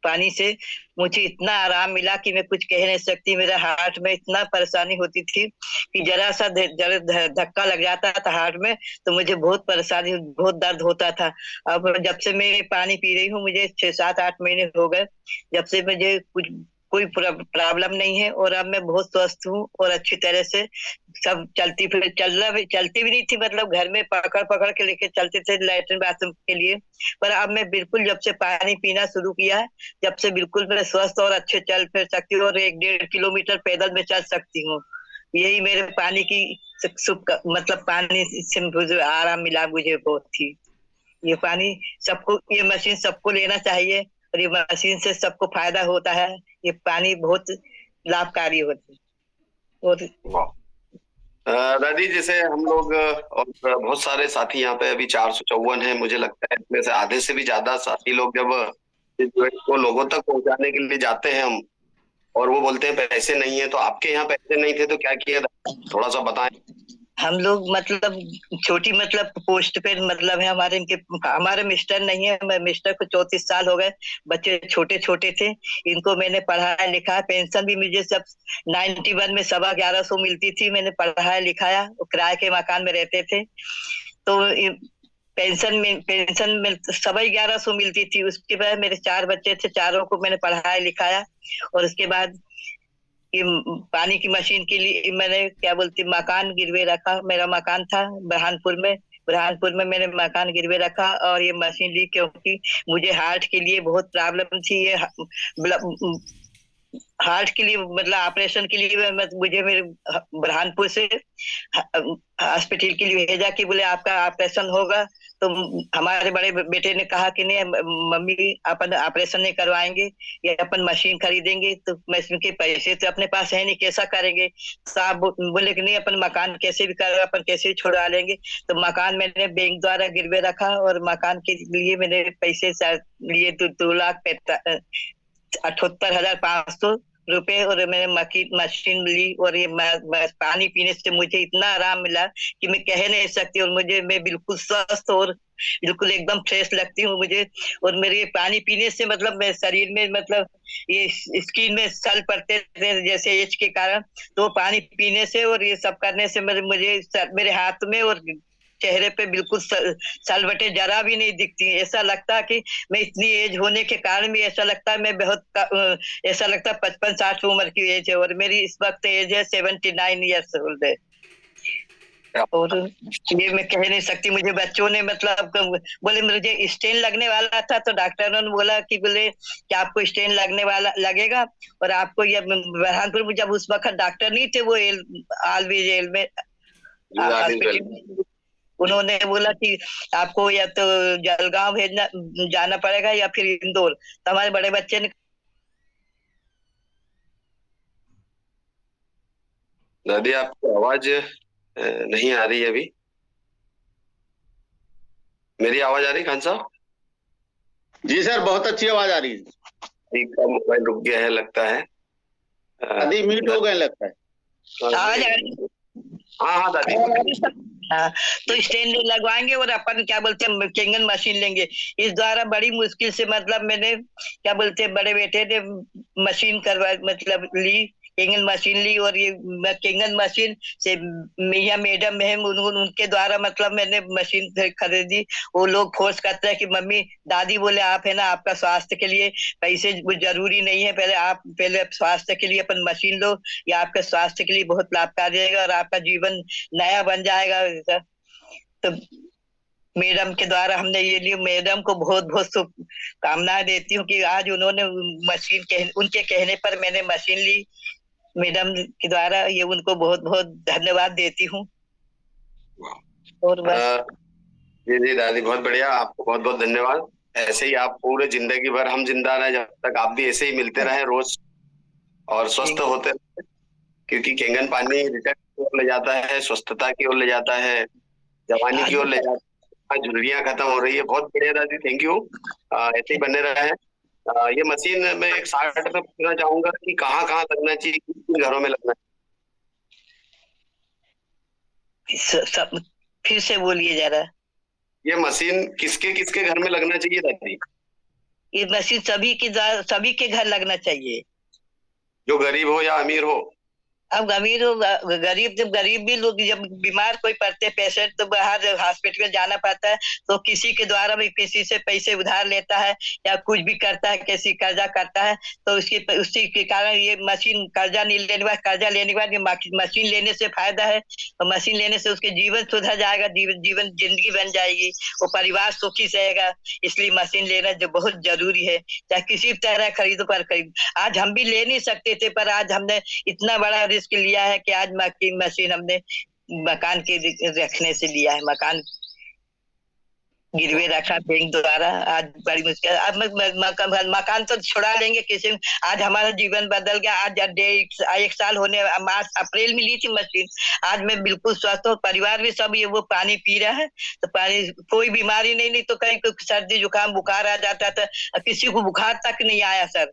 पानी से मुझे इतना आराम मिला कि मैं कुछ कह नहीं सकती। मेरा हार्ट में इतना परेशानी होती थी कि जरा सा धक्का लग जाता था हार्ट में तो मुझे बहुत परेशानी, बहुत दर्द होता था। अब जब से मैं पानी पी रही हूँ, मुझे 6-7-8 महीने हो गए, जब से मुझे कुछ कोई प्रॉब्लम नहीं है और अब मैं बहुत स्वस्थ हूँ और अच्छी तरह से सब चलती चलती भी नहीं थी, मतलब घर में पकड़ पकड़ के लेके चलते थे लैट्रिन बाथरूम के लिए। पर अब मैं बिल्कुल जब से पानी पीना शुरू किया है, जब से बिल्कुल मैं स्वस्थ और अच्छे चल फिर सकती हूँ और 1-1.5 किलोमीटर पैदल में चल सकती हूँ। यही मेरे पानी की मतलब पानी से मुझे आराम मिला मुझे बहुत ही। ये पानी सबको, ये मशीन सबको लेना चाहिए और ये मशीन से सबको फायदा होता है। ये पानी बहुत लाभकारी होती है। और दादी जैसे हम लोग और बहुत सारे साथी यहाँ पे अभी 454 हैं, मुझे लगता है इसमें से आधे से भी ज्यादा साथी लोग जब इस जोड़े को लोगों तक पहुंचाने के लिए जाते हैं हम, और वो बोलते हैं पैसे नहीं है, तो आपके यहाँ पैसे नहीं थे तो क्या किया, थोड़ा सा बताएं। हम लोग मतलब छोटी मतलब पोस्ट पे मतलब है हमारे, इनके हमारे मिस्टर नहीं है, मिस्टर को 34 साल हो गए, बच्चे छोटे छोटे थे, इनको मैंने पढ़ाया लिखाया। पेंशन भी मुझे सब 91 में 1150 मिलती थी, मैंने पढ़ाया लिखाया। किराए के मकान में रहते थे तो पेंशन में 1150 मिलती थी। उसके बाद मेरे 4 बच्चे थे, चारों को मैंने पढ़ाया लिखाया। और उसके बाद ये पानी की मशीन के लिए मैंने क्या बोलती मकान गिरवे रखा। मेरा मकान था बुरहानपुर में मैंने मकान गिरवे रखा और ये मशीन ली, क्योंकि मुझे हार्ट के लिए बहुत प्रॉब्लम थी। ये हार्ट के लिए मतलब ऑपरेशन के लिए मुझे मेरे बुरहानपुर से हॉस्पिटल के लिए भेजा कि बोले आपका ऑपरेशन होगा। तो हमारे बड़े बेटे ने कहा कि नहीं मम्मी अपन ऑपरेशन नहीं करवाएंगे, ये अपन मशीन खरीदेंगे। तो मशीन के पैसे तो अपने पास है नहीं, कैसा करेंगे। साहब बोले कि नहीं अपन मकान कैसे भी कर, अपन कैसे भी छुड़वा लेंगे। तो मकान मैंने बैंक द्वारा गिरवे रखा और मकान के लिए मैंने पैसे लिए 2,78,500 रुपए और मैंने मशीन ली। और ये पानी पीने से मुझे इतना आराम मिला कि मैं कह नहीं सकती। और मैं बिल्कुल स्वस्थ और बिल्कुल एकदम फ्रेश लगती हूँ मुझे। और मेरे ये पानी पीने से मतलब मेरे शरीर में मतलब ये स्किन में सल पड़ते थे जैसे एज के कारण, तो पानी पीने से और ये सब करने से मेरे हाथ में और चेहरे पे बिल्कुल सलवटें जरा भी नहीं दिखती। ऐसा लगता है कि मैं इतनी एज होने के कारण भी ऐसा लगता है मैं बहुत ऐसा लगता है 55-60 उम्र की एज है। और मेरी इस वक्त एज है 79 ईयर्स ओल्ड है। और ये मैं कह नहीं सकती। मुझे बच्चों ने मतलब बोले मुझे स्टेन लगने वाला था, तो डॉक्टरों ने बोला कि बोले कि आपको स्टेन लगने वाला लगेगा और आपको ये बुरहानपुर में जब उस वक्त डॉक्टर नहीं थे, वो आलवी जेल में हॉस्पिटल, उन्होंने बोला कि आपको या तो जलगांव जाना पड़ेगा या फिर इंदौर। तो हमारे बड़े बच्चे ने दादी आपकी आवाज नहीं आ रही है अभी। मेरी आवाज आ रही खान साहब? जी सर, बहुत अच्छी आवाज आ रही है। ठीक है, मोबाइल रुक गया है लगता है, दादी म्यूट हो गए लगता है। आवाज आ रही है। हाँ हाँ दादी। हाँ, तो स्टेन लगवाएंगे और अपन क्या बोलते हैं कैंगन मशीन लेंगे। इस द्वारा बड़ी मुश्किल से मतलब मैंने क्या बोलते हैं बड़े बेटे ने मशीन करवा मतलब ली, कैंगन मशीन ली। और ये कैंगन मशीन से मियां मैडम है उनके द्वारा मतलब मैंने मशीन खरीदी। वो लोग फोर्स करते हैं कि मम्मी दादी बोले आप है ना, आपका स्वास्थ्य के लिए पैसे जरूरी नहीं है, पहले स्वास्थ्य के लिए अपन मशीन लो, ये आपके स्वास्थ्य के लिए बहुत लाभकारी रहेगा और आपका जीवन नया बन जाएगा। तो मैडम के द्वारा हमने ये लिए। मैडम को बहुत बहुत शुभकामनाएं देती हूँ कि आज उन्होंने उनके कहने पर मैंने मशीन ली मैडम के द्वारा। ये उनको बहुत बहुत धन्यवाद देती हूँ। और बस जी जी दादी बहुत बढ़िया, आपको बहुत बहुत धन्यवाद। ऐसे ही आप पूरे जिंदगी भर हम जिंदा रहे जब तक, आप भी ऐसे ही मिलते रहे रोज और स्वस्थ होते रहे, क्योंकि केंगन पानी रिटर्न की ओर ले जाता है, स्वस्थता की ओर ले जाता है, जवानी की ओर ले जाता है, झुर्रियां खत्म हो रही है। बहुत बढ़िया दादी, थैंक यू। ऐसे ही बने रहे हैं। ये मशीन में एक शार्ट में पूछना चाहूंगा कि कहाँ कहाँ लगना चाहिए, किन किन घरों में लगना सब फिर से बोलिए जरा। चाहिए? ये मशीन किसके किसके घर में लगना चाहिए दादी? ये मशीन सभी के घर लगना चाहिए, जो गरीब हो या अमीर हो। अब अमीर हो गरीब, जब गरीब भी लोग जब बीमार कोई पड़ते पेशेंट तो बाहर हॉस्पिटल जाना पड़ता है, तो किसी के द्वारा भी किसी से पैसे उधार लेता है या कुछ भी करता है, किसी कर्जा करता है, तो उसी के कारण ये मशीन कर्जा नहीं लेने के बाद, कर्जा लेने के बाद ये मशीन लेने से फायदा है। तो मशीन लेने से उसके जीवन सुधर जाएगा, जीवन जिंदगी बन जाएगी, वो परिवार सुखी रहेगा। इसलिए मशीन लेना जो बहुत जरूरी है, चाहे किसी तरह खरीदो पर खरीद। आज हम भी ले नहीं सकते थे, पर आज हमने इतना बड़ा रिस्क लिया है कि आज मशीन हमने मकान के रखने से लिया है, मकान गिरवे रखा बैंक द्वारा। आज बड़ी मुश्किल, अब मकान तो छुड़ा लेंगे किसी, आज हमारा जीवन बदल गया। आज 1 साल होने, मार्च अप्रैल में ली थी मशीन, आज मैं बिल्कुल स्वस्थ हूँ, परिवार भी सब ये वो पानी पी रहा है। तो पानी कोई बीमारी नहीं तो कहीं सर्दी जुकाम बुखार आ जाता था, किसी को बुखार तक नहीं आया सर।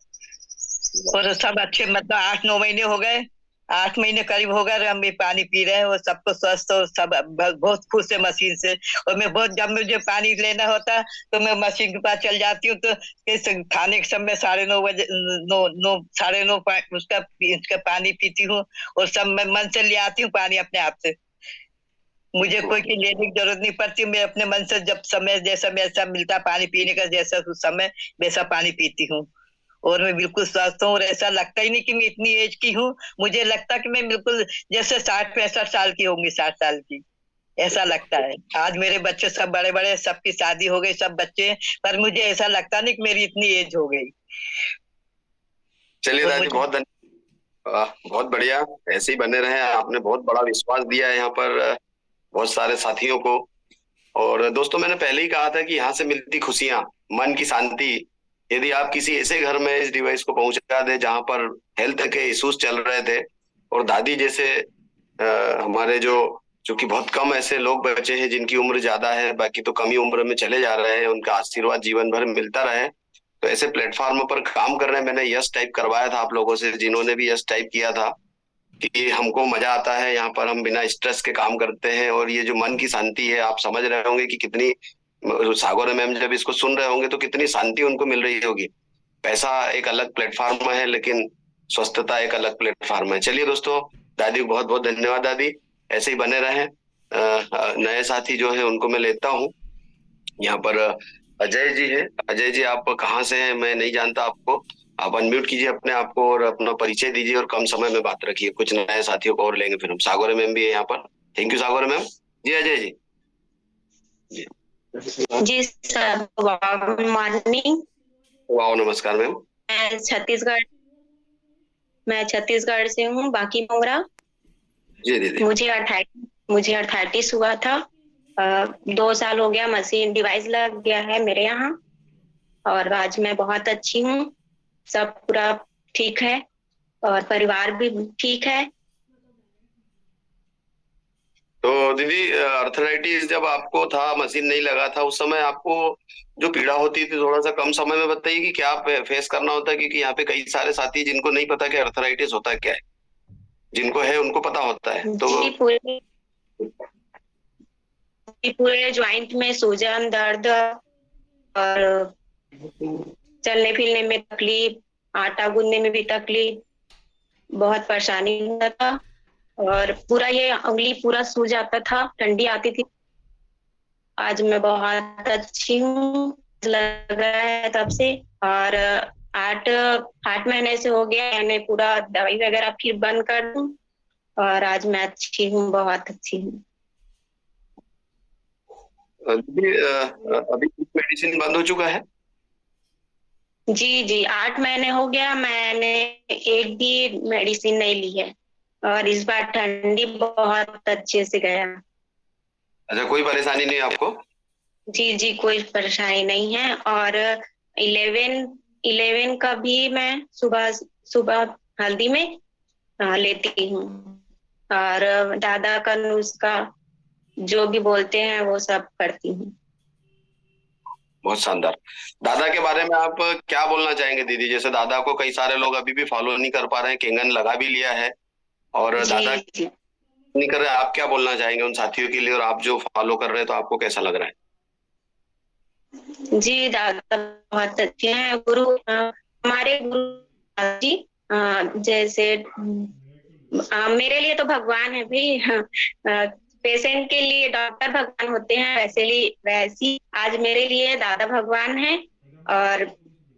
और सब अच्छे, मतलब 8-9 महीने हो गए, 8 महीने करीब हो गए हम ये पानी पी रहे हैं, और सबको स्वस्थ और सब बहुत खुश है मशीन से। और मैं बहुत, जब मुझे पानी लेना होता तो मैं मशीन के पास चल जाती हूँ, तो खाने के समय 9:30 बजे 9:30 उसका पानी पीती हूँ, और सब मैं मन से ले आती हूँ पानी अपने आप से। मुझे कोई की लेने की जरूरत नहीं पड़ती, मैं अपने मन से जब समय जैसा मिलता पानी पीने का, जैसा उस समय वैसा पानी पीती हूँ। और मैं बिल्कुल स्वस्थ हूँ, और ऐसा लगता ही नहीं कि मैं इतनी एज की हूँ, मुझे लगता कि मैं बिल्कुल जैसे 60-65 साल की होंगी, 60 साल की, ऐसा लगता है। आज मेरे बच्चे सब बड़े बड़े, सबकी शादी हो गई, सब बच्चे, पर मुझे ऐसा लगता नहीं कि मेरी इतनी एज हो गई। चलिए दादी, बहुत धन्यवाद, बहुत बढ़िया, ऐसे ही बने रहे। आपने बहुत बड़ा विश्वास दिया है यहाँ पर बहुत सारे साथियों को। और दोस्तों, मैंने पहले ही कहा था कि यहाँ से मिलती खुशियां, मन की शांति, यदि आप किसी ऐसे घर में इस डिवाइस को पहुंचा दे जहां पर हेल्थ के इश्यूज चल रहे थे, और दादी जैसे हमारे जो कि बहुत कम ऐसे लोग बचे हैं जिनकी उम्र ज्यादा है, बाकी तो कम ही उम्र में चले जा रहे हैं, उनका आशीर्वाद जीवन भर मिलता रहे। तो ऐसे प्लेटफॉर्म पर काम कर रहे हैं। मैंने यस टाइप करवाया था आप लोगों से, जिन्होंने भी यस टाइप किया था, कि हमको मजा आता है, यहाँ पर हम बिना स्ट्रेस के काम करते हैं। और ये जो मन की शांति है, आप समझ रहे होंगे कि कितनी, सागौर मैम जब इसको सुन रहे होंगे तो कितनी शांति उनको मिल रही होगी। पैसा एक अलग प्लेटफॉर्म है, लेकिन स्वस्थता एक अलग प्लेटफॉर्म है। चलिए दोस्तों, दादी को बहुत बहुत धन्यवाद। दादी ऐसे ही बने रहें। नए साथी जो है उनको मैं लेता हूँ। यहाँ पर अजय जी है। अजय जी, आप कहाँ से हैं? मैं नहीं जानता आपको। आप अनम्यूट कीजिए अपने आप को और अपना परिचय दीजिए, और कम समय में बात रखिए। कुछ नए साथियों को और लेंगे फिर हम। सागौर मैम भी है यहाँ पर। थैंक यू सागौर मैम। जी अजय जी। जी सर, गुड मॉर्निंग। वाह, नमस्कार मैम। मैं छत्तीसगढ़ से हूँ, बाकी मोगरा। जी दीदी। मुझे अर्थाइटिस हुआ था। 2 साल हो गया, मशीन डिवाइस लग गया है मेरे यहाँ, और आज मैं बहुत अच्छी हूँ, सब पूरा ठीक है, और परिवार भी ठीक है। तो दीदी, अर्थराइटिस जब आपको था, मशीन नहीं लगा था, उस समय आपको जो पीड़ा होती थी, थोड़ा सा कम समय में बताइए कि क्या फेस करना होता है, क्योंकि यहाँ पे कई सारे साथी जिनको नहीं पता कि अर्थराइटिस होता क्या है, जिनको है उनको पता होता है। तो पूरे ज्वाइंट में सूजन, दर्द, और चलने फिरने में तकलीफ, आटा गूंदने में भी तकलीफ, बहुत परेशानी होता था, और पूरा ये उंगली पूरा सूज जाता था, ठंडी आती थी। आज मैं बहुत अच्छी हूँ, लग रहा है तब से, और 8 महीने से हो गया। मैंने पूरा दवाई वगैरह फिर बंद कर दूं, और आज मैं अच्छी हूँ, बहुत अच्छी हूँ। अभी मेडिसिन बंद हो चुका है? जी 8 महीने हो गया, मैंने एक भी मेडिसिन नहीं ली है, और इस बार ठंडी बहुत अच्छे से गया। अच्छा, कोई परेशानी नहीं आपको? जी जी, कोई परेशानी नहीं है। और 11 का भी मैं सुबह सुबह हल्दी में लेती हूँ। और दादा का नुस्खा जो भी बोलते हैं वो सब करती हूँ। बहुत शानदार। दादा के बारे में आप क्या बोलना चाहेंगे दीदी? जैसे दादा को कई सारे लोग अभी भी फॉलो नहीं कर पा रहे हैं, केंगन लगा भी लिया है और दादा जी जी नहीं कर रहे, आप क्या बोलना चाहेंगे उन साथियों के लिए? और आप जो फॉलो कर रहे हैं तो आपको कैसा लग रहा है? जी, दादा बहुत अच्छे हैं। गुरु हमारे गुरु जी जैसे मेरे लिए तो भगवान है भी। पेशेंट के लिए डॉक्टर भगवान होते हैं, वैसी आज मेरे लिए दादा भगवान है। और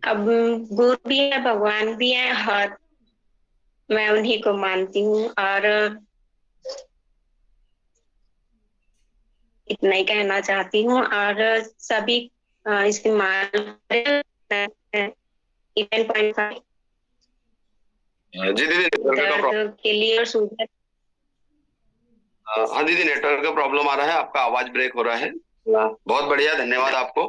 अब गुरु भी है, भगवान भी है, और मैं उन्हीं को मानती हूँ। और इतना ही कहना चाहती हूँ। और सभी इस्तेमाल 11.5 जी दीदी, नेटवर्क का दर्द के लिए और सूजन। हाँ दीदी, नेटवर्क का प्रॉब्लम आ रहा है, आपका आवाज ब्रेक हो रहा है। बहुत बढ़िया, धन्यवाद आपको।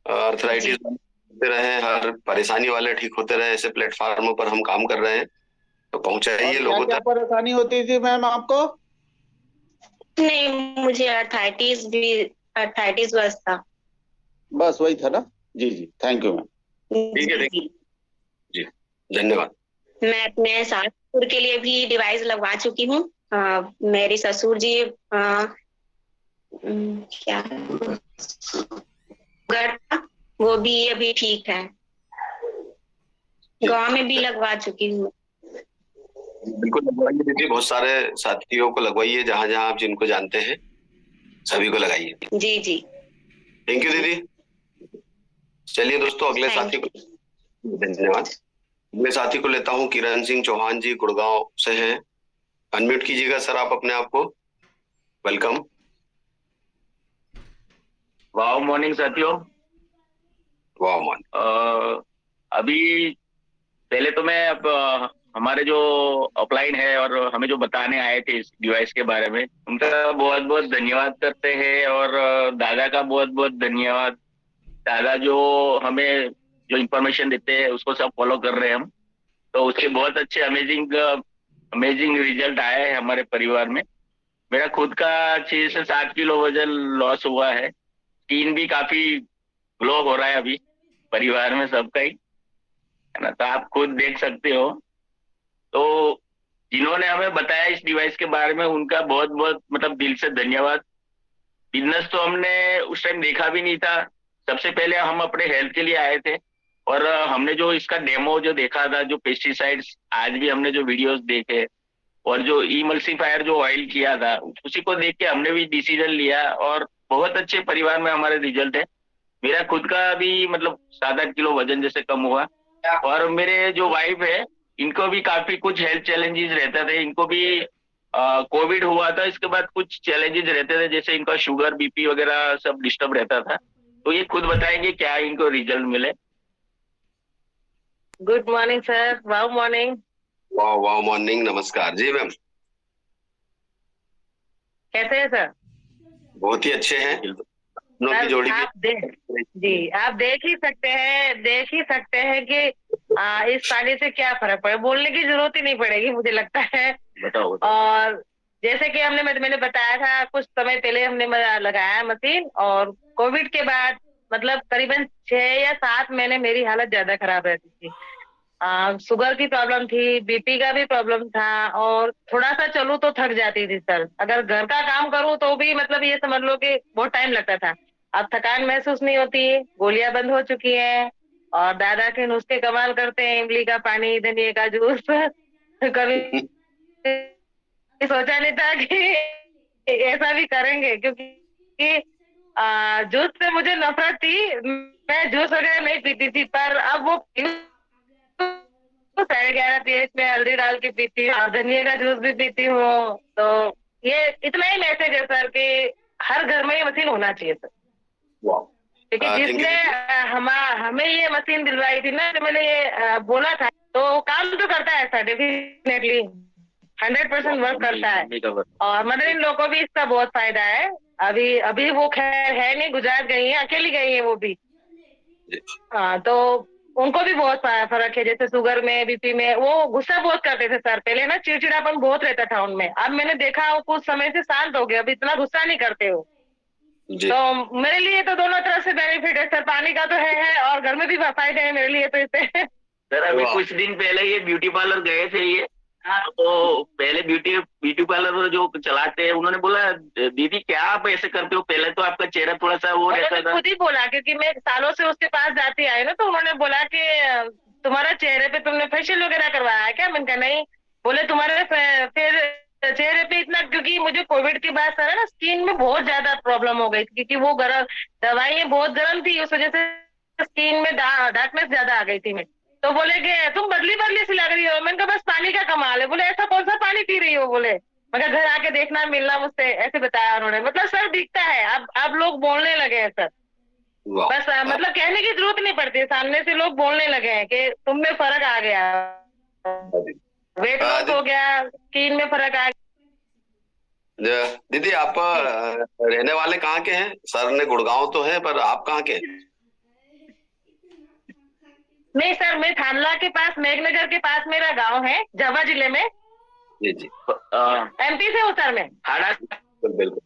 अर्थराइटिस होते रहे, हर परेशानी वाले ठीक होते रहे, ऐसे प्लेटफार्मों पर हम काम कर रहे हैं, तो पहुंचाइए लोगों क्या तक। परेशानी होती थी मैम आपको? नहीं, मुझे अर्थाइटिस बस था। बस वही था ना? जी जी, थैंक यू मैम। ठीक है, जी धन्यवाद। मैं अपने सासुर के लिए भी डिवाइस लगवा चुकी हूँ। मेरी ससुर जी क्या वो भी अभी ठीक है। गांव में भी लगवा चुकी हूँ। बिल्कुल लगवाइए दीदी, बहुत सारे साथियों को लगवाइए, जहां जहां आप जिनको जानते हैं सभी को लगाइए। जी जी, थैंक यू दीदी। चलिए दोस्तों, अगले साथी को धन्यवाद। अगले साथी को लेता हूँ, किरण सिंह चौहान जी गुड़गांव से हैं। अनम्यूट कीजिएगा सर आप अपने आप को। वेलकम। वाह मॉर्निंग साथियों। वाह मॉर्निंग। अभी पहले तो मैं हमारे जो अपलाइन है और हमें जो बताने आए थे इस डिवाइस के बारे में, उनका बहुत बहुत धन्यवाद करते हैं। और दादा का बहुत बहुत धन्यवाद। दादा जो हमें जो इंफॉर्मेशन देते हैं उसको सब फॉलो कर रहे हैं हम, तो उसके बहुत अच्छे अमेजिंग रिजल्ट आए हैं हमारे परिवार में। मेरा खुद का 6 से 7 किलो वजन लॉस हुआ है। स्किन भी काफी ग्लो हो रहा है अभी परिवार में सबका ही, है ना? तो आप खुद देख सकते हो। तो जिन्होंने हमें बताया इस डिवाइस के बारे में, उनका बहुत बहुत मतलब दिल से धन्यवाद। बिजनेस तो हमने उस टाइम देखा भी नहीं था। सबसे पहले हम अपने हेल्थ के लिए आए थे, और हमने जो इसका डेमो जो देखा था, जो पेस्टिसाइड्स, आज भी हमने जो वीडियोस देखे, और जो इमल्सिफायर जो ऑयल किया था, उसी को देख के हमने भी डिसीजन लिया। और बहुत अच्छे परिवार में हमारे रिजल्ट है। मेरा खुद का भी मतलब 7-8 किलो वजन जैसे कम हुआ। और मेरे जो वाइफ है, इनको भी काफी कुछ हेल्थ चैलेंजेस रहते थे। इनको भी कोविड हुआ था, इसके बाद कुछ चैलेंजेस रहते थे, जैसे इनका शुगर बीपी वगैरह सब डिस्टर्ब रहता था। तो ये खुद बताएंगे क्या इनको रिजल्ट मिले। Good morning sir. वाह मॉर्निंग। वाह मॉर्निंग, नमस्कार जी मैम। कैसे हैं सर? बहुत ही अच्छे हैं। की जोड़ी आप देख ही सकते हैं कि इस पानी से क्या फर्क पड़े। बोलने की जरूरत ही नहीं पड़ेगी मुझे लगता है। बताओ। और जैसे कि मैंने बताया था, कुछ समय पहले हमने लगाया मशीन, और कोविड के बाद मतलब करीबन 6 या 7 महीने मेरी हालत ज्यादा खराब रहती थी। शुगर की प्रॉब्लम थी, बीपी का भी प्रॉब्लम था, और थोड़ा सा चलूं तो थक जाती थी सर। अगर घर का काम करूं तो भी मतलब ये समझ लो कि बहुत टाइम लगता था। अब थकान महसूस नहीं होती, गोलियां बंद हो चुकी है, और दादा के नुस्खे कमाल करते हैं। इमली का पानी, धनिया का जूस। कभी सोचा नहीं था कि ऐसा भी करेंगे, क्योंकि जूस से मुझे नफरत थी। मैं जूस वगैरह नहीं पीती थी, पर अब वो 11:30 pH में हल्दी डाल के पीती हूँ, और धनिया का जूस भी पीती हूँ। तो ये इतना ही मैसेज है सर कि हर घर में ये मशीन होना चाहिए सर। क्योंकि जिसने हमें ये मशीन दिलवाई थी ना, तो मैंने ये बोला था, तो काम तो करता है सर डेफिनेटली। 100% वर्क करता है। और मदर इन लोग को भी इसका बहुत फायदा है। अभी अभी वो खैर है नहीं, गुजरात गई है, अकेली गई है वो भी। हाँ, तो उनको भी बहुत फर्क है। जैसे शुगर में, बीपी में, वो गुस्सा बहुत करते थे सर पहले ना, चिड़चिड़ापन बहुत रहता था उनमें। अब मैंने देखा वो कुछ समय से शांत हो गए, अब इतना गुस्सा नहीं करते हो। तो मेरे लिए तो दोनों तरफ से बेनिफिट है सर, पानी का तो है और घर में भी फायदे है मेरे लिए तो इससे। सर अभी कुछ दिन पहले ये ब्यूटी पार्लर गए थे ये, तो पहले ब्यूटी पार्लर जो चलाते हैं उन्होंने बोला दीदी क्या आप ऐसे करते हो, पहले तो आपका चेहरा थोड़ा सा वो रहता था। खुद ही बोला, क्योंकि मैं सालों से उसके पास जाती आई ना, तो उन्होंने बोला कि तुम्हारा चेहरे पे तुमने फेशियल वगैरह करवाया है क्या? मैंने कहा नहीं। बोले तुम्हारे फिर चेहरे पे इतना, क्योंकि मुझे कोविड के बाद सर ना स्किन में बहुत ज्यादा प्रॉब्लम हो गई, क्योंकि वो दवाइयाँ बहुत गर्म थी, उस वजह से स्किन में डार्कनेस ज्यादा आ गई थी मैं। तो बोले कि तुम बदली सी लग रही हो। मैंने कहा बस पानी का कमाल है। बोले ऐसा कौन सा पानी पी रही हो? बोले मगर घर आके देखना, मिलना मुझसे, ऐसे बताया उन्होंने। मतलब सर दिखता है, अब लोग बोलने लगे हैं सर। बस मतलब कहने की जरूरत नहीं पड़ती, सामने से लोग बोलने लगे हैं कि तुम में फर्क आ गया, वेट लॉस हो गया, स्किन में फर्क आ गया। दीदी आप रहने वाले कहाँ के हैं? सर ने गुड़गांव तो है, पर आप कहाँ के हैं? नहीं सर, मैं थानला के पास, मेघनगर के पास मेरा गांव है, झाबा जिले में। जी जी। एमपी से हूँ सर मैं। हाड़ा, बिल्कुल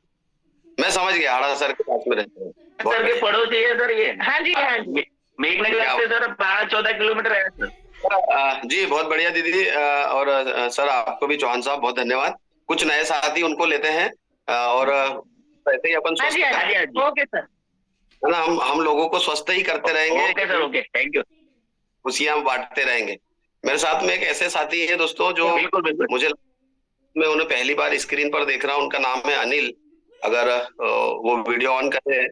मैं समझ गया, हाड़ा सर के पास में रहते हैं। सर के पड़ोसी है सर ये। हाँ जी, हाँ जी। मेघनगर से सर 12-14 किलोमीटर है सर। जी बहुत बढ़िया दीदी। और सर आपको भी, चौहान साहब बहुत धन्यवाद। कुछ नए साथी उनको लेते हैं और ऐसे ही अपन ओके सर, है ना, हम लोगों को स्वस्थ ही करते रहेंगे। Okay sir, okay, thank you. खुशियां बांटते रहेंगे। मेरे साथ में एक ऐसे साथी है दोस्तों जो बिल्कुल मुझे, मैं उन्हें पहली बार स्क्रीन पर देख रहा हूँ। उनका नाम है अनिल। अगर वो वीडियो ऑन करे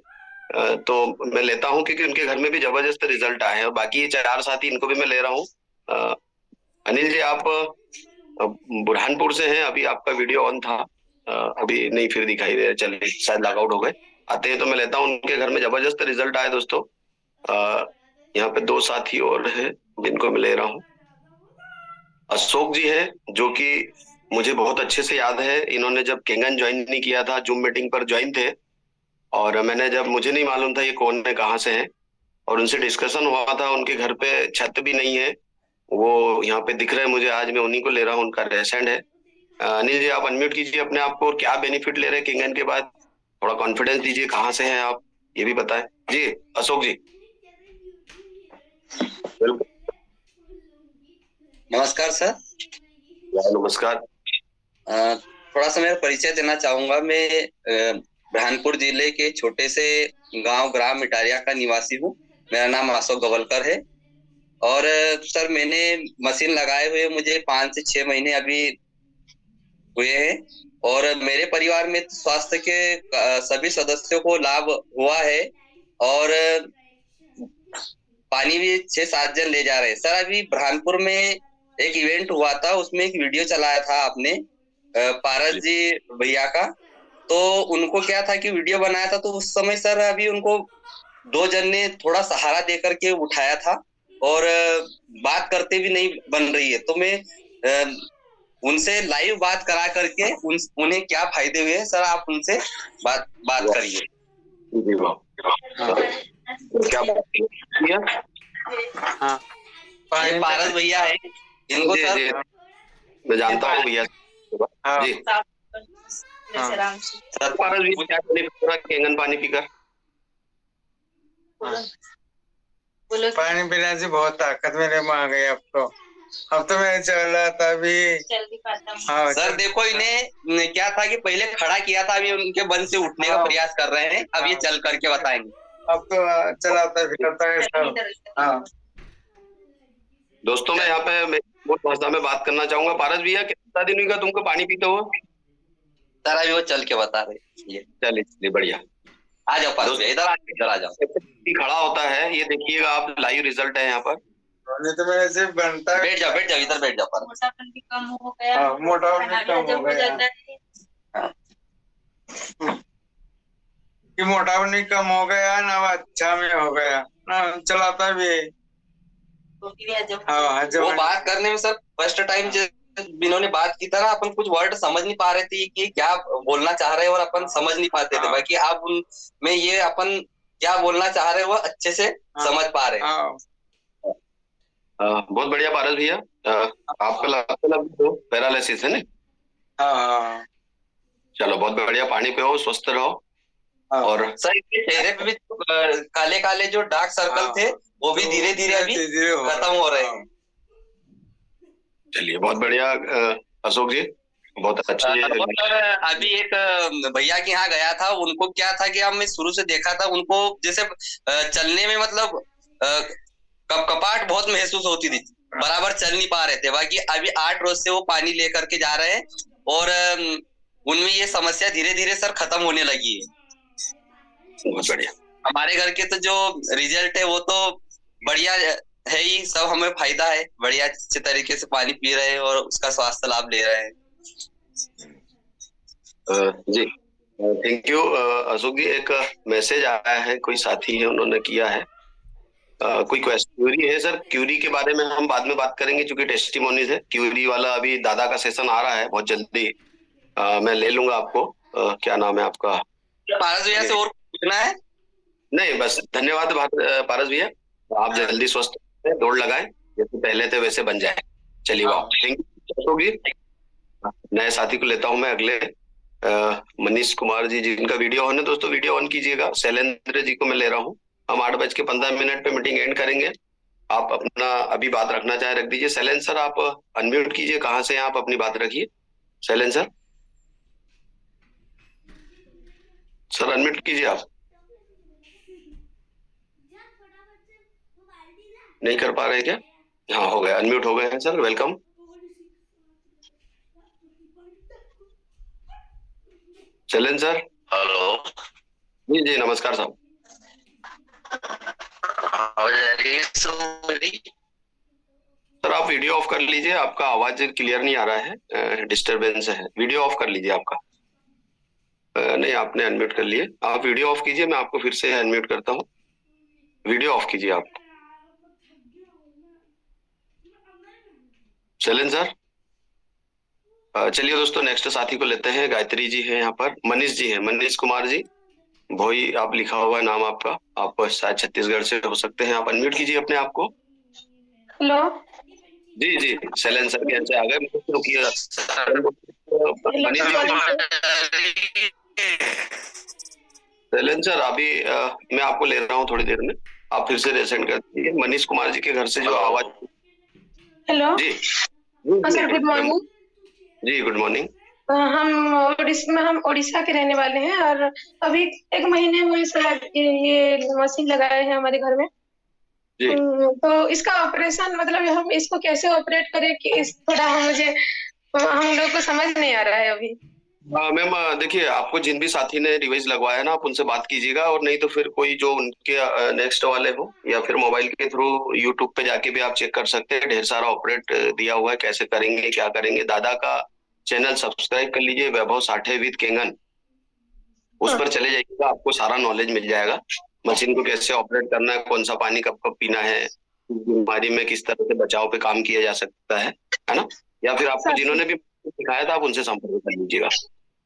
तो मैं लेता हूँ, क्योंकि उनके घर में भी जबरदस्त रिजल्ट आए हैं। और बाकी ये 4 साथी, इनको भी मैं ले रहा हूँ। अनिल जी आप बुरहानपुर से हैं, अभी आपका वीडियो ऑन था, अभी नहीं फिर दिखाई दे, चलिए शायद लॉग आउट हो गए। आते हैं तो मैं लेता हूँ। उनके घर में जबरदस्त रिजल्ट आए दोस्तों। यहाँ पे 2 साथी और हैं जिनको मैं ले रहा हूँ। अशोक जी हैं, जो कि मुझे बहुत अच्छे से याद है, इन्होंने जब केंगन ज्वाइन नहीं किया था, जूम मीटिंग पर ज्वाइन थे, और मैंने जब, मुझे नहीं मालूम था ये कौन है, कहाँ से हैं, और उनसे डिस्कशन हुआ था। उनके घर पे छत भी नहीं है, वो यहाँ पे दिख रहे हैं मुझे, आज मैं उन्हीं को ले रहा हूँ, उनका रेसेंट है। अनिल जी आप अनम्यूट कीजिए अपने आप को, और क्या बेनिफिट ले रहे हैं केंगन के बाद, थोड़ा कॉन्फिडेंस दीजिए, कहाँ से हैं आप, ये भी बताएं। जी अशोक जी। नमस्कार सर। नमस्कार। थोड़ा सा मैं परिचय देना चाहूंगा। मैं बुरहानपुर जिले के छोटे से गांव ग्राम इटारिया का निवासी हूँ। मेरा नाम अशोक गवलकर है। और सर मैंने मशीन लगाए हुए मुझे 5 से 6 महीने अभी हुए हैं, और मेरे परिवार में स्वास्थ्य के सभी सदस्यों को लाभ हुआ है, और पानी भी 6-7 जन ले जा रहे हैं। सर अभी बुरहानपुर में एक इवेंट हुआ था, उसमें एक वीडियो चलाया था आपने पारस जी भैया का। तो उनको क्या था कि वीडियो बनाया था, तो उस समय सर अभी उनको 2 जन ने थोड़ा सहारा दे करके उठाया था, और बात करते भी नहीं बन रही है। तो मैं उनसे लाइव बात करा करके उन्हें क्या फायदे हुए सर, आप उनसे बात करिए। क्या ये पारस भैया है, इनको सर मैं जानता हूँ भैया जी। सर पारस भी क्या केंगन पानी पीकर? पानी पीने से बहुत ताकत मेरे में आ गई। अब तो मैं चल रहा था अभी। हाँ सर देखो, इन्हें क्या था कि पहले खड़ा किया था, अभी उनके बल से उठने का प्रयास कर रहे हैं। अब ये चल करके बताएंगे। अब तो चलाता फिरता है सब। हाँ दोस्तों मैं यहाँ पे बहुत भाषा में बात करना चाहूंगा। पारस भैया कितना दिन हुआ तुमको पानी पीते हो? सर अभी वो चल के बता रहे। चलिए बढ़िया। आ जाओ पारस भैया, इधर आ जाओ। खड़ा होता है, ये देखिएगा आप, लाइव रिजल्ट है यहाँ पर। तो मेरे से बनता है। बैठ जाओ इधर बैठ जाओ पारस। मोटापन भी कम हो गया। मोटापन भी कम हो गया। कि मोटापन भी कम हो गया ना, अच्छा में हो गया ना, चलाता भी है। वो बात करने में सर फर्स्ट टाइम इन्होंने बात की था ना, अपन कुछ वर्ड समझ नहीं पा रहे थे कि क्या बोलना चाह रहे हैं और अपन समझ नहीं पाते थे। बाकी आप उनमें ये अपन क्या बोलना चाह रहे हैं वो अच्छे से समझ पा रहे हैं। बहुत बढ़िया पारस भैया। आपका पैरालिसिस है ना? हाँ। चलो बहुत बढ़िया, पानी पियो, स्वस्थ रहो। और सर इसके चेहरे पे भी काले काले जो डार्क सर्कल थे वो भी धीरे धीरे अभी खत्म हो रहे हैं। चलिए बहुत बढ़िया अशोक जी, बहुत अच्छे। सर अभी एक भैया के यहाँ गया था, उनको क्या था कि मैं शुरू से देखा था उनको जैसे चलने में मतलब कपकपाहट बहुत महसूस होती थी, बराबर चल नहीं पा रहे थे। बाकी अभी 8 रोज से वो पानी लेकर के जा रहे हैं और उनमें ये समस्या धीरे धीरे सर खत्म होने लगी है। बहुत बढ़िया। हमारे घर के तो जो रिजल्ट है वो तो बढ़िया है ही, सब हमें फायदा है, बढ़िया अच्छे तरीके से पानी पी रहे हैं और उसका स्वास्थ्य लाभ ले रहे हैं। जी थैंक यू अशोक जी। एक मैसेज आया है, कोई साथी है उन्होंने किया है। कोई क्वेरी है सर? क्यूरी के बारे में हम बाद में बात करेंगे क्योंकि टेस्टिमोनीज है। क्यूरी वाला अभी दादा का सेशन आ रहा है बहुत जल्दी, मैं ले लूंगा आपको। क्या नाम है आपका? पारस भैया से और पूछना है? नहीं बस धन्यवाद पारस भैया, आप जल्दी स्वस्थ दौड़ लगाएं, जैसे पहले थे वैसे बन जाए। चलिए वाह, थैंक यू। नए साथी को लेता हूं मैं अगले, मनीष कुमार जी जिनका वीडियो ऑन है। दोस्तों वीडियो ऑन कीजिएगा। शैलेंद्र जी को मैं ले रहा हूँ। हम 8:15 पे मीटिंग एंड करेंगे। आप अपना अभी बात रखना चाहे रख दीजिए। शैलेंद्र सर आप अनम्यूट कीजिए, कहाँ से आप अपनी बात रखिए। शैलेंद्र सर अनम्यूट कीजिए आप। नहीं कर पा रहे क्या? हाँ हो गया, अनम्यूट हो गए हैं sir, welcome. Shailendra sir. Hello जी जी नमस्कार साहब। सर आप वीडियो ऑफ कर लीजिए, आपका आवाज क्लियर नहीं आ रहा है, डिस्टरबेंस है। वीडियो ऑफ कर लीजिए आपका। नहीं आपने अनम्यूट कर लिए, आप वीडियो ऑफ कीजिए, मैं आपको फिर से अनम्यूट करता हूँ। वीडियो ऑफ कीजिए आप। शैलेंद्र सर चलिए दोस्तों नेक्स्ट साथी को लेते हैं। गायत्री जी है यहाँ पर, मनीष जी है, मनीष कुमार जी भोई आप लिखा हुआ है नाम आपका, आप शायद छत्तीसगढ़ से हो सकते हैं। आप अनम्यूट कीजिए अपने आप को। हेलो जी जी शैलेंद्र सर कैसे आ गए? शैलेंद्र सर अभी मैं आपको ले रहा हूँ थोड़ी देर में, आप फिर से रेसेंड कर दीजिए। मनीष कुमार जी के घर से जो आवाज। हेलो जी सर गुड मॉर्निंग। जी गुड मॉर्निंग। हम उड़ीसा के रहने वाले हैं और अभी 1 महीने हुए सर ये मशीन लगाए हैं हमारे घर में। जी। तो इसका ऑपरेशन मतलब हम इसको कैसे ऑपरेट करें कि इस थोड़ा हम लोग को समझ नहीं आ रहा है अभी। मैम देखिए आपको जिन भी साथी ने डिवाइस लगवाया ना आप उनसे बात कीजिएगा, और नहीं तो फिर कोई जो उनके नेक्स्ट वाले हो या फिर मोबाइल के थ्रू यूट्यूब पे जाके भी आप चेक कर सकते हैं। ढेर सारा ऑपरेट दिया हुआ है, कैसे करेंगे क्या करेंगे। दादा का चैनल सब्सक्राइब कर लीजिए, वैभव साठे विद केंगन, उस पर चले जाइएगा, आपको सारा नॉलेज मिल जाएगा। मशीन को कैसे ऑपरेट करना है, कौन सा पानी कब कब पीना है, बीमारी में किस तरह से बचाव पे काम किया जा सकता है ना। या फिर आपको जिन्होंने भी सिखाया था आप उनसे संपर्क कर लीजिएगा।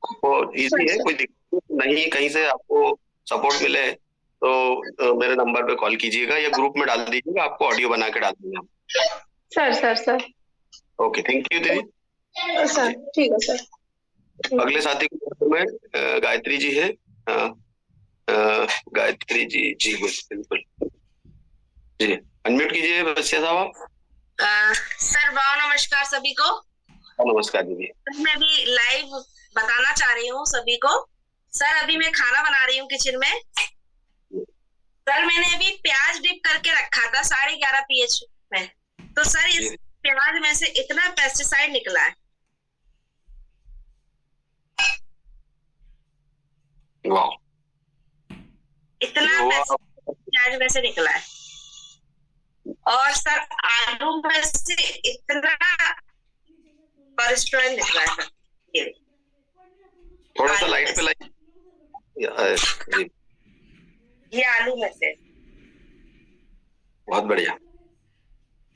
तो इजी है, कोई दिक्कत नहीं। कहीं से आपको सपोर्ट मिले तो मेरे नंबर पे कॉल कीजिएगा या ग्रुप में डाल दीजिएगा, आपको ऑडियो बना के डाल देंगे हम। सर ओके थैंक यू दीदी। सर ठीक है सर। अगले साथी को में गायत्री जी है। गायत्री जी जी बिल्कुल जी अनम्यूट कीजिए बच्चे साहब आप। सर नमस्कार सभी को। नमस्कार दीदी। मैं अभी लाइव बताना चाह रही हूँ सभी को। सर अभी मैं खाना बना रही हूँ किचन में। सर मैंने अभी प्याज डिप करके रखा था 11.5 pH में, तो सर इस प्याज में से इतना पेस्टिसाइड निकला है। इतना प्याज में से निकला है। और सर आलू में से इतना कोलेस्ट्रॉल निकला है सर। थोड़ा सा लाइट पे लाइट। ये आलू में से। बहुत बढ़िया,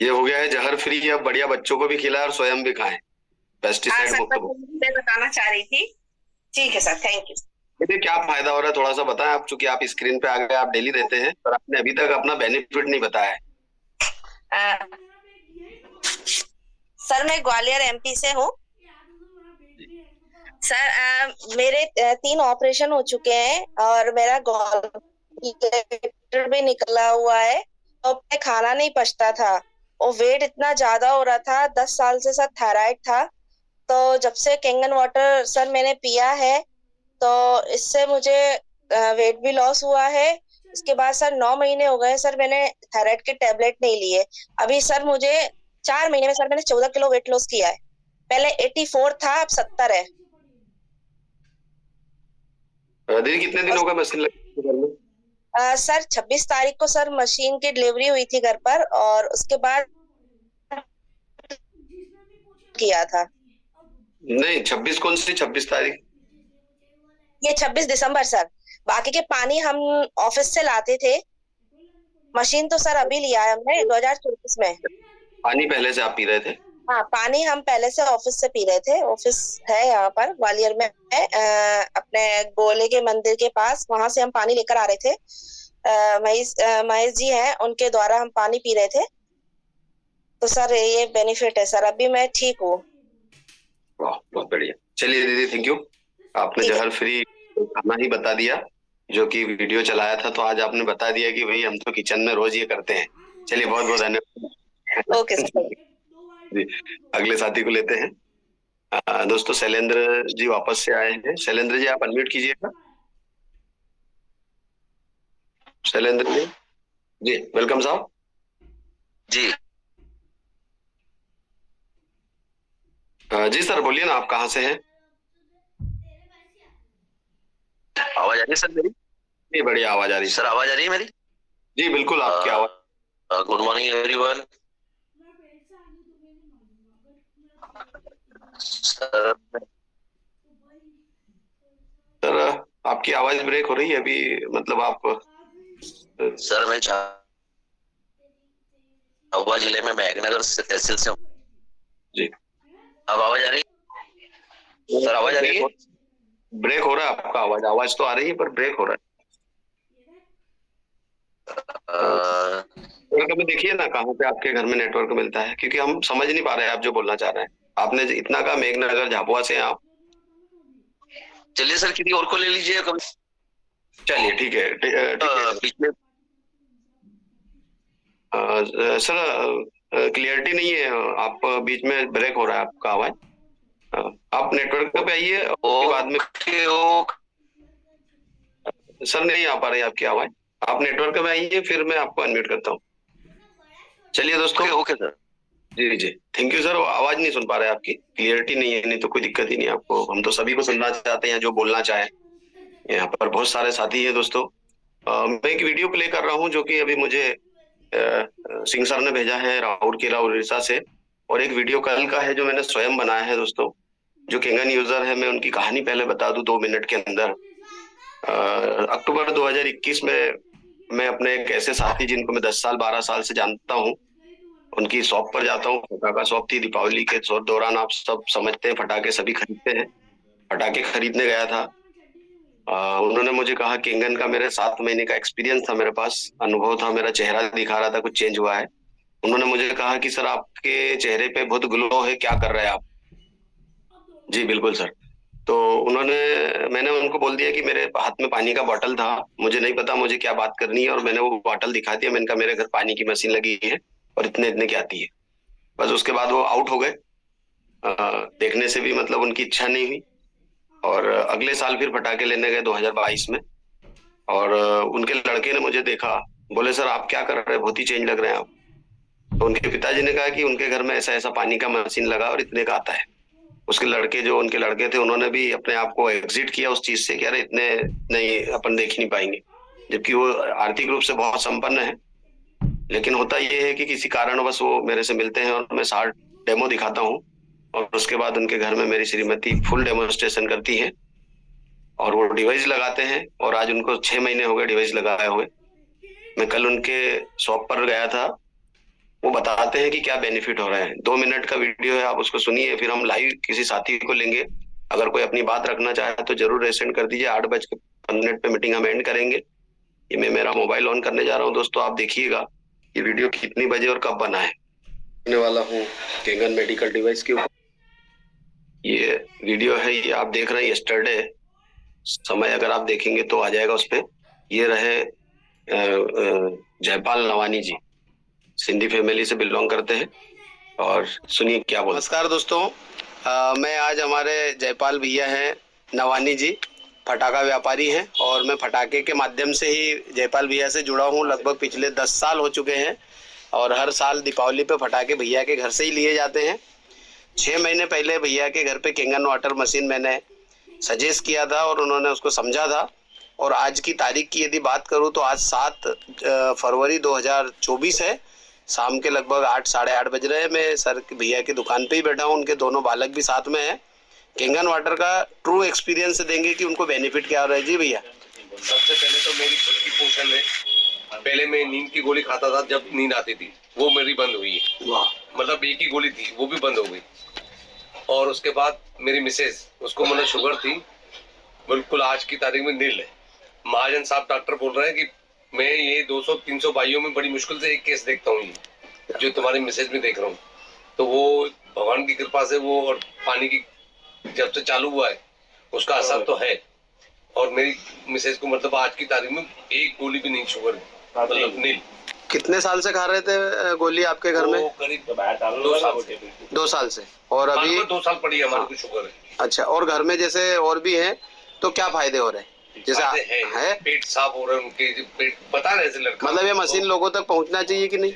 ये हो गया है जहर फ्री। अब बढ़िया बच्चों को भी खिलाए और स्वयं भी खाएं। पेस्टिसाइड सर, मुक्त। मैं बताना चाह रही थी। ठीक है सर, थैंक यू। देखिए क्या फायदा हो रहा है थोड़ा सा बताएं आप, चूंकि आप स्क्रीन पे आ गए, आप डेली देते हैं, पर आपने अभी तक अपना बेनिफिट नहीं बताया है। सर मैं ग्वालियर एमपी से हूँ सर। मेरे 3 ऑपरेशन हो चुके हैं और मेरा गॉल ब्लैडर भी निकला हुआ है और मैं खाना नहीं पचता था और वेट इतना ज्यादा हो रहा था। 10 साल से सर थायराइड था, तो जब से कैंगन वाटर सर मैंने पिया है तो इससे मुझे वेट भी लॉस हुआ है। इसके बाद सर 9 महीने हो गए सर मैंने थायराइड के टैबलेट नहीं लिए। अभी सर मुझे 4 महीने में सर मैंने 14 किलो वेट लॉस किया है। पहले 84 था, अब 70 है। दीदी कितने दिन हो गए मशीन लगी घर में? सर 26 तारीख को सर मशीन की डिलीवरी हुई थी घर पर और उसके बाद किया था। नहीं 26 कौन सी 26 तारीख? ये 26 दिसंबर सर। बाकी के पानी हम ऑफिस से लाते थे, मशीन तो सर अभी लिया है हमने 2024 में। पानी पहले से आप पी रहे थे? हाँ, पानी हम पहले से ऑफिस से पी रहे थे। ऑफिस है यहाँ पर ग्वालियर में है, अपने गोले के मंदिर के पास, वहां से हम पानी लेकर आ रहे थे। महेश जी हैं, उनके द्वारा हम पानी पी रहे थे। तो सर ये बेनिफिट है सर, अभी मैं ठीक हूँ। वाह बहुत बढ़िया। चलिए दीदी थैंक यू, आपने जहर फ्री खाना ही बता दिया जो कि वीडियो चलाया था, तो आज आपने बता दिया कि भाई हम तो किचन में रोज ये करते हैं। चलिए बहुत बहुत धन्यवाद। Okay sir. जी अगले साथी को लेते हैं। दोस्तों शैलेंद्र जी वापस से आए हैं। शैलेंद्र जी आप अनम्यूट कीजिएगा। शैलेंद्र जी, जी वेलकम साहब। जी जी सर बोलिए ना, आप कहाँ से हैं? आवाज आ रही है सर मेरी? जी बढ़िया आवाज आ रही है सर। आवाज आ रही है मेरी? जी बिल्कुल आपकी आवाज। Good morning everyone. सर आपकी आवाज ब्रेक हो रही है अभी, मतलब आप। सर मैं झाबुआ जिले में महकनगर से तहसील से हूँ। जी अब आवाज आ रही है सर? आवाज आ रही है? ब्रेक हो रहा है आपका आवाज, आवाज तो आ रही है पर ब्रेक हो रहा है। कभी देखिए ना कहाँ पे आपके घर में नेटवर्क मिलता है, क्योंकि हम समझ नहीं पा रहे हैं आप जो बोलना चाह रहे हैं। आपने इतना कहा मेघनगर झाबुआ से आप। चलिए सर किसी और को ले लीजिए कभी। चलिए ठीक है पिछले सर क्लियरिटी नहीं है, आप बीच में ब्रेक हो रहा है आपका आवाज। आप नेटवर्क पे आइए और बाद में। सर नहीं आ पा रही आपकी आवाज, आप नेटवर्क में आइए फिर मैं आपको अनम्यूट करता हूँ। चलिए दोस्तों। Okay sir. जी जी थैंक यू सर। आवाज नहीं सुन पा रहे आपकी, क्लियरिटी नहीं है, नहीं तो कोई दिक्कत ही नहीं आपको, हम तो सभी को सुनना चाहते हैं जो बोलना चाहे। यहाँ पर बहुत सारे साथी हैं दोस्तों। मैं एक वीडियो प्ले कर रहा हूँ जो कि अभी मुझे सिंह सर ने भेजा है राउरकेला उड़ीसा से, और एक वीडियो कल का है जो मैंने स्वयं बनाया है दोस्तों। जो कैंगन यूजर है, मैं उनकी कहानी पहले बता दूं 2 मिनट के अंदर। अक्टूबर 2021 में मैं अपने एक ऐसे साथी जिनको मैं 10 साल 12 साल से जानता हूँ, उनकी शॉप पर जाता हूँ। पटाखा शॉप थी, दीपावली के दौरान आप सब समझते हैं पटाखे सभी खरीदते हैं। पटाखे खरीदने गया था। उन्होंने मुझे कहा कैंगन का, मेरे 7 महीने का एक्सपीरियंस था, मेरे पास अनुभव था, मेरा चेहरा दिखा रहा था कुछ चेंज हुआ है। उन्होंने मुझे कहा कि सर आपके चेहरे पे बहुत ग्लो है, क्या कर रहे हैं आप? जी बिल्कुल सर। तो मैंने उनको बोल दिया कि मेरे हाथ में पानी का बोतल था, मुझे नहीं पता मुझे क्या बात करनी है, और मैंने वो बोतल दिखा दिया। मैंने कहा मेरे घर पानी की मशीन लगी है और इतने इतने की आती है। बस उसके बाद वो आउट हो गए। देखने से भी मतलब उनकी इच्छा नहीं हुई, और अगले साल फिर पटाखे लेने गए 2022 में, और उनके लड़के ने मुझे देखा, बोले सर आप क्या कर रहे हैं, बहुत ही चेंज लग रहे हैं आप। तो उनके पिताजी ने कहा कि उनके घर में ऐसा ऐसा पानी का मशीन लगा और इतने का आता है। उसके लड़के, जो उनके लड़के थे, उन्होंने भी अपने आप को एग्जिट किया उस चीज से कि अरे इतने नहीं अपन देख ही नहीं पाएंगे, जबकि वो आर्थिक रूप से बहुत संपन्न है। लेकिन होता ये है कि किसी कारणवश वो मेरे से मिलते हैं और मैं 60 डेमो दिखाता हूँ, और उसके बाद उनके घर में मेरी श्रीमती फुल डेमोन्स्ट्रेशन करती है और वो डिवाइस लगाते हैं। और आज उनको 6 महीने हो गए डिवाइस लगाए हुए। मैं कल उनके शॉप पर गया था, वो बताते हैं कि क्या बेनिफिट हो रहे हैं। 2 मिनट का वीडियो है, आप उसको सुनिए, फिर हम लाइव किसी साथी को लेंगे। अगर कोई अपनी बात रखना चाहे तो जरूर रेसेंड कर दीजिए। 8:15 पे मीटिंग हम एंड करेंगे। ये मैं मेरा मोबाइल ऑन करने जा रहा हूँ दोस्तों, आप देखिएगा ये वीडियो कितनी बजे और कब बना है। करने वाला हूँ केंगन मेडिकल डिवाइस के ऊपर। ये वीडियो है, ये आप देख रहे हैं यस्टरडे, समय अगर आप देखेंगे तो आ जाएगा उस पर। ये रहे जयपाल नवानी जी, सिंधी फैमिली से बिलोंग करते हैं, और सुनिए क्या बोल। नमस्कार दोस्तों, मैं आज हमारे जयपाल भैया हैं नवानी जी, फटाका व्यापारी हैं, और मैं फटाके के माध्यम से ही जयपाल भैया से जुड़ा हूँ। लगभग पिछले 10 साल हो चुके हैं, और हर साल दीपावली पे फटाके भैया के घर से ही लिए जाते हैं। 6 महीने पहले भैया के घर पे केंगन वाटर मशीन मैंने सजेस्ट किया था और उन्होंने उसको समझा था। और आज की तारीख की यदि बात करूं तो आज 7 फरवरी 2024 है। शाम के लगभग 8 साढ़े 8 बज रहे हैं। मैं सर भैया की दुकान पे ही बैठा हूं, उनके दोनों बालक भी साथ में हैं। केंगन वाटर का ट्रू एक्सपीरियंस देंगे कि उनको बेनिफिट क्या हो रहा है। जी भैया। सबसे पहले तो मेरी खुद की पोषण है। पहले मैं नींद की गोली खाता था, जब नींद आती थी वो मेरी बंद हुई है। वाह। मतलब एक ही गोली थी, वो भी बंद हो गई। और उसके बाद मेरी मिसेज, उसको मतलब शुगर थी, बिल्कुल आज की तारीख में नील है। महाजन साहब डॉक्टर बोल रहे हैं कि मैं ये 200-300 भाइयों में बड़ी मुश्किल से एक केस देखता हूँ, ये जो तुम्हारी मिसेज में देख रहा हूँ। तो वो भगवान की कृपा से वो, और पानी की जब से चालू हुआ है उसका असर तो है। और मेरी मिसेज को मतलब आज की तारीख में एक गोली भी नहीं शुगर, मतलब नील। कितने साल से खा रहे थे गोली आपके घर में? करीब 2 साल से। 2 साल से। और अभी 2 साल पड़ी है हमारे को शुगर है। अच्छा, और घर में जैसे और भी है तो क्या फायदे हो रहे हैं? जैसे है पेट साफ हो रहा है उनके, पेट पता है ऐसे लड़का। मतलब ये मशीन लोगों तक पहुंचना चाहिए कि नहीं?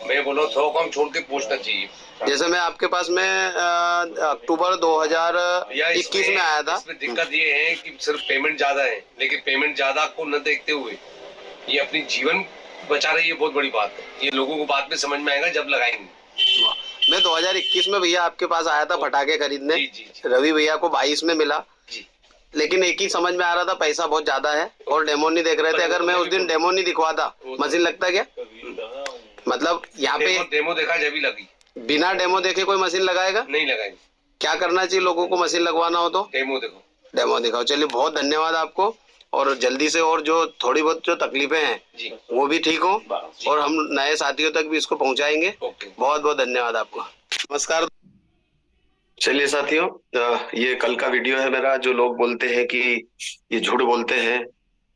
मैं बोला थोड़ा कम छोड़ के पूछना चाहिए। जैसे मैं आपके पास में अक्टूबर 2021 में आया था। इसमें दिक्कत ये है कि सिर्फ पेमेंट ज्यादा है, लेकिन पेमेंट ज्यादा को न देखते हुए ये अपनी जीवन बचा रही है, बहुत बड़ी बात है। ये लोगों को बाद में समझ में आएगा जब लगाएंगे। मैं 2021 में भैया आपके पास आया था फटाके खरीदने। रवि भैया को 22 में मिला, लेकिन एक ही समझ में आ रहा था, पैसा बहुत ज्यादा है और डेमो नहीं देख रहे थे। अगर मैं उस दिन डेमो नहीं दिखवाता, मशीन लगता क्या? मतलब यहाँ पे डेमो देखा जब भी लगी। बिना डेमो देखे कोई मशीन लगाएगा? नहीं लगाएंगे। क्या करना चाहिए लोगों को मशीन लगवाना हो तो? डेमो देखो। डेमो दिखाओ। चलिए, बहुत धन्यवाद आपको, और जल्दी से, और जो थोड़ी बहुत जो तकलीफें हैं वो भी ठीक हो, और हम नए साथियों तक भी इसको पहुंचाएंगे। बहुत बहुत धन्यवाद आपको। नमस्कार। चलिए साथियों, ये कल का वीडियो है मेरा। जो लोग बोलते हैं कि ये झूठ बोलते हैं,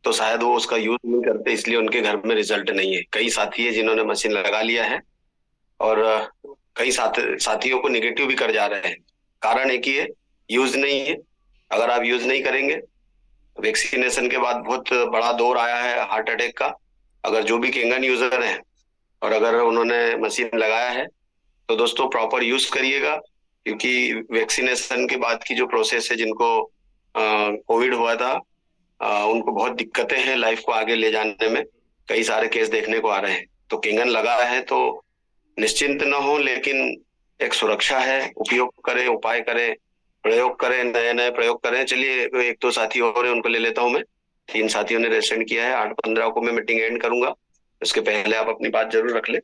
तो शायद वो उसका यूज नहीं करते, इसलिए उनके घर में रिजल्ट नहीं है। कई साथी है जिन्होंने मशीन लगा लिया है, और कई साथियों को निगेटिव भी कर जा रहे हैं। कारण एक ही है, यूज नहीं है। अगर आप यूज नहीं करेंगे, वैक्सीनेशन के बाद बहुत बड़ा दौर आया है हार्ट अटैक का। अगर जो भी केंगन यूजर हैं और अगर उन्होंने मशीन लगाया है तो दोस्तों प्रॉपर यूज करिएगा, क्योंकि वैक्सीनेशन के बाद की जो प्रोसेस है, जिनको कोविड हुआ था उनको बहुत दिक्कतें हैं लाइफ को आगे ले जाने में। कई सारे केस देखने को आ रहे हैं। तो केंगन लगा है तो निश्चिंत न हो, लेकिन एक सुरक्षा है। उपयोग करें, उपाय करें, प्रयोग करें, नए नए प्रयोग करें। चलिए, 1-2 साथी और हैं, उनको ले लेता हूं मैं। 3 साथियों ने रेसेंड किया है। 8:15 को मैं मीटिंग एंड करूंगा, उसके पहले आप अपनी बात जरूर रख ले।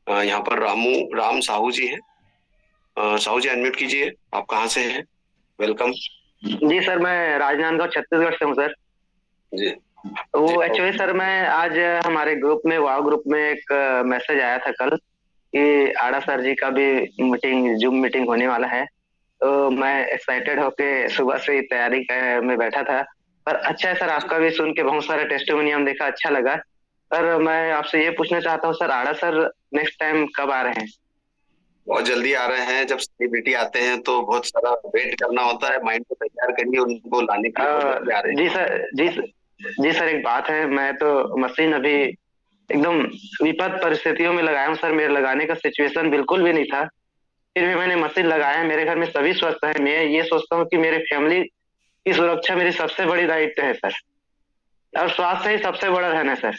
यहाँ पर राम साहू जी है। साहू जी अनम्यूट कीजिए। आप कहाँ से हैं? वेलकम। जी सर, मैं राजनांदगांव छत्तीसगढ़ से हूँ सर जी। वो एक्चुअली सर, मैं आज हमारे ग्रुप में, वाव ग्रुप में एक मैसेज आया था कल कि आड़ा सर जी का भी मीटिंग, जूम मीटिंग होने वाला है। तो मैं एक्साइटेड होके सुबह से तैयारी में बैठा था। पर अच्छा है सर, आपका भी सुन के बहुत सारे टेस्टिमोनियम देखा, अच्छा लगा। सर मैं आपसे ये पूछना चाहता हूँ सर, आड़ा सर नेक्स्ट टाइम कब आ रहे हैं? बहुत जल्दी आ रहे हैं। जब सेलिब्रिटी आते हैं तो बहुत सारा वेट करना होता है, माइंड को तैयार करिए, उनको लाने के लिए। जी सर, जी सर, एक बात है, मैं तो मशीन अभी एकदम विपद परिस्थितियों में लगाया हूँ सर। मेरे लगाने का सिचुएशन बिल्कुल भी नहीं था, फिर भी मैंने मशीन लगाया। मेरे घर में सभी स्वस्थ है। मैं ये सोचता हूँ कि मेरे फैमिली की सुरक्षा मेरी सबसे बड़ी दायित्व है सर, और स्वास्थ्य ही सबसे बड़ा धन है सर।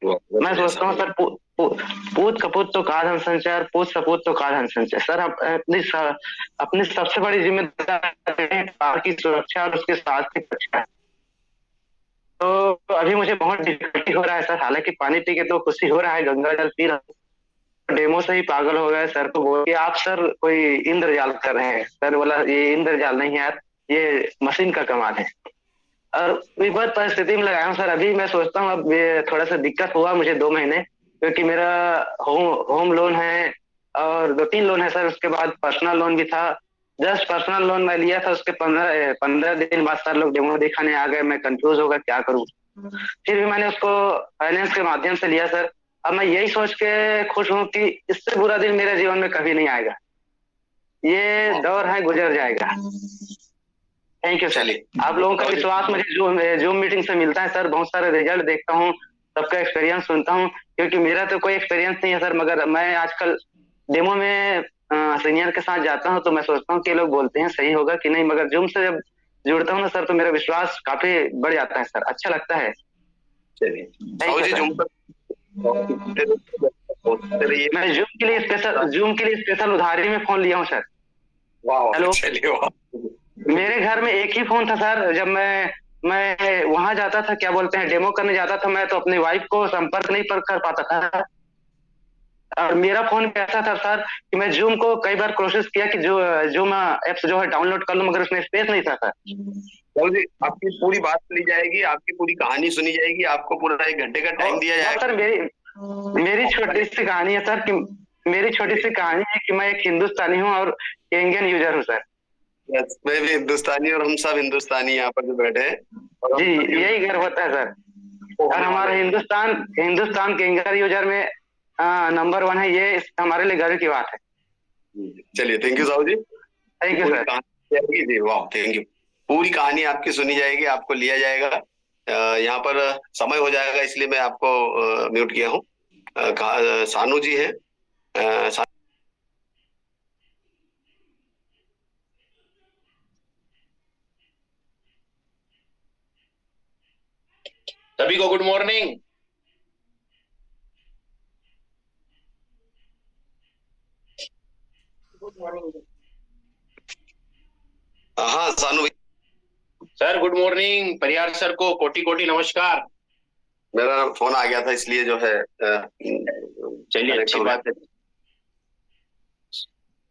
मैं सोचता हूँ सर, पूत कपूत तो का धन संचार, पूत सपूत तो का धन संचार। सर अपनी सबसे बड़ी जिम्मेदारी कार की सुरक्षा और उसके स्वास्थ्य की रक्षा है। तो अभी मुझे बहुत डिफिकल्टी हो रहा है सर। हालांकि पानी पी के तो खुशी हो रहा है, गंगा जल पी रहा हूँ, डेमो से ही पागल हो गए। सर को बोल कि आप सर कोई इंद्रजाल कर रहे हैं। सर बोला ये इंद्रजाल नहीं है यार, ये मशीन का कमाल है। और विपरीत परिस्थिति में लगाया हूँ सर। अभी मैं सोचता हूँ अब ये थोड़ा सा दिक्कत हुआ मुझे 2 महीने, क्योंकि मेरा होम लोन है और 2-3 लोन है सर। उसके बाद पर्सनल लोन भी था। जस्ट पर्सनल लोन मैं लिया था, उसके 15 दिन बाद सर लोग डेमो दिखाने आ गए। मैं कंफ्यूज होगा क्या करूँ। फिर भी मैंने उसको फाइनेंस के माध्यम से लिया सर। अब मैं यही सोच के खुश हूँ कि इससे बुरा दिन मेरे जीवन में कभी नहीं आएगा। ये दौर है, गुजर जाएगा। Thank you sir. आप लोगों का विश्वास मुझे जूम मीटिंग से मिलता है सर। बहुत सारे रिजल्ट देखता हूँ, सबका एक्सपीरियंस सुनता हूँ, क्योंकि मेरा तो कोई एक्सपीरियंस नहीं है सर। मगर मैं आजकल डेमो में सीनियर के साथ जाता हूँ तो मैं सोचता हूँ कि लोग बोलते हैं सही होगा कि नहीं, मगर जूम से जब जुड़ता हूँ ना सर तो मेरा विश्वास काफी बढ़ जाता है सर। अच्छा लगता है। चलिए मैं जूम के लिए स्पेशल उधारी में फोन लिया हूँ सर। हेलो, मेरे घर में एक ही फोन था सर। जब मैं वहां जाता था, क्या बोलते हैं, डेमो करने जाता था, मैं तो अपनी वाइफ को संपर्क नहीं कर पाता था। और मेरा फोन ऐसा था सर कि मैं जूम को कई बार कोशिश किया कि जूम एप्स जो है डाउनलोड कर लूं, मगर उसमें स्पेस नहीं था सर। जी, आपकी पूरी बात सुनी जाएगी, आपकी पूरी कहानी सुनी जाएगी, आपको पूरा 1 घंटे का टाइम दिया जाएगा। सर मेरी छोटी सी कहानी है सर, कि मेरी छोटी सी कहानी है कि मैं एक हिंदुस्तानी हूँ और इंडियन यूजर हूँ सर। मैं भी हिंदुस्तानी और हम सब हिंदुस्तानी यहाँ पर जो बैठे हैं जी, यही गर्व होता है सर। और हमारा हिंदुस्तान के इंडियन यूजर में नंबर 1 है, ये हमारे लिए गर्व की बात है। चलिए, thank you Sahu ji. Thank you sir. जी वाह, थैंक यू। पूरी कहानी आपकी सुनी जाएगी, आपको लिया जाएगा। यहाँ पर समय हो जाएगा, इसलिए मैं आपको म्यूट किया हूँ। सानू जी है। सभी को गुड मॉर्निंग। हाँ सानू सर गुड मॉर्निंग। परिहार सर को कोटि कोटि नमस्कार। मेरा फोन आ गया था इसलिए जो है। चलिए, अच्छी बात है।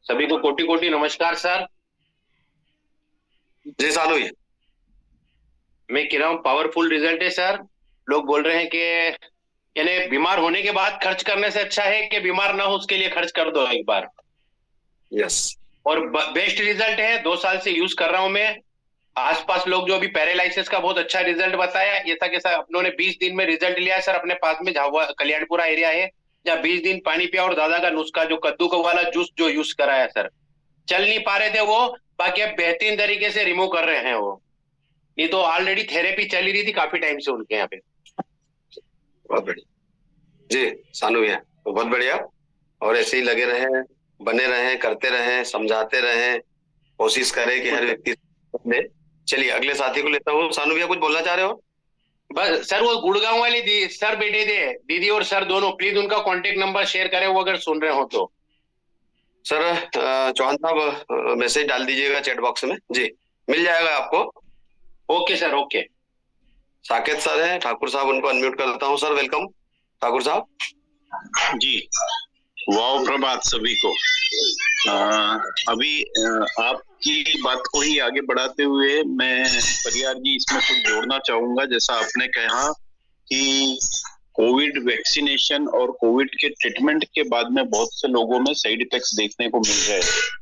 सभी को कोटि कोटि नमस्कार सर। जी सानू जी, मैं कह रहा हूँ पावरफुल रिजल्ट है सर। लोग बोल रहे हैं कि यानी बीमार होने के बाद खर्च करने से अच्छा है कि बीमार ना हो उसके लिए खर्च कर दो एक बार। यस, और बेस्ट रिजल्ट है। 2 साल से यूज कर रहा हूं मैं। आसपास लोग जो अभी पैरालाइसिस का बहुत अच्छा रिजल्ट बताया, ऐसा कैसा उन्होंने 20 दिन में रिजल्ट लिया सर। अपने पास में झावा कल्याणपुरा एरिया है जहाँ 20 दिन पानी पिया और दादा का नुस्खा जो कद्दू का वाला जूस जो यूज कराया सर। चल नहीं पा रहे थे वो, बाकी अब बेहतरीन तरीके से रिमूव कर रहे हैं वो। ये तो ऑलरेडी थेरेपी चली रही थी काफी टाइम से उनके यहाँ पे। बहुत बढ़िया जी सानू भैया, बहुत बढ़िया। और ऐसे ही लगे रहे, बने रहे, करते रहे, समझाते रहे, कोशिश करें कि हर व्यक्ति ले। चलिए अगले साथी को लेता हूँ। सानू भैया कुछ बोलना चाह रहे हो? बस सर, वो गुड़गांव वाली सर बैठे थे, दीदी और सर दोनों, प्लीज उनका कांटेक्ट नंबर शेयर करें वो अगर सुन रहे हो तो। सर चौहान साहब मैसेज डाल दीजिएगा चैट बॉक्स में। जी, मिल जाएगा आपको। Okay sir, okay. Saket sir हैं, ठाकुर साहब, उनको अनम्यूट करता हूँ। सर वेलकम ठाकुर साहब। जी, वाह प्रभात सभी को। अभी आपकी बात को ही आगे बढ़ाते हुए मैं परियार जी इसमें कुछ जोड़ना चाहूंगा। जैसा आपने कहा कि कोविड वैक्सीनेशन और कोविड के ट्रीटमेंट के बाद में बहुत से लोगों में साइड इफेक्ट्स देखने को मिल रहे हैं।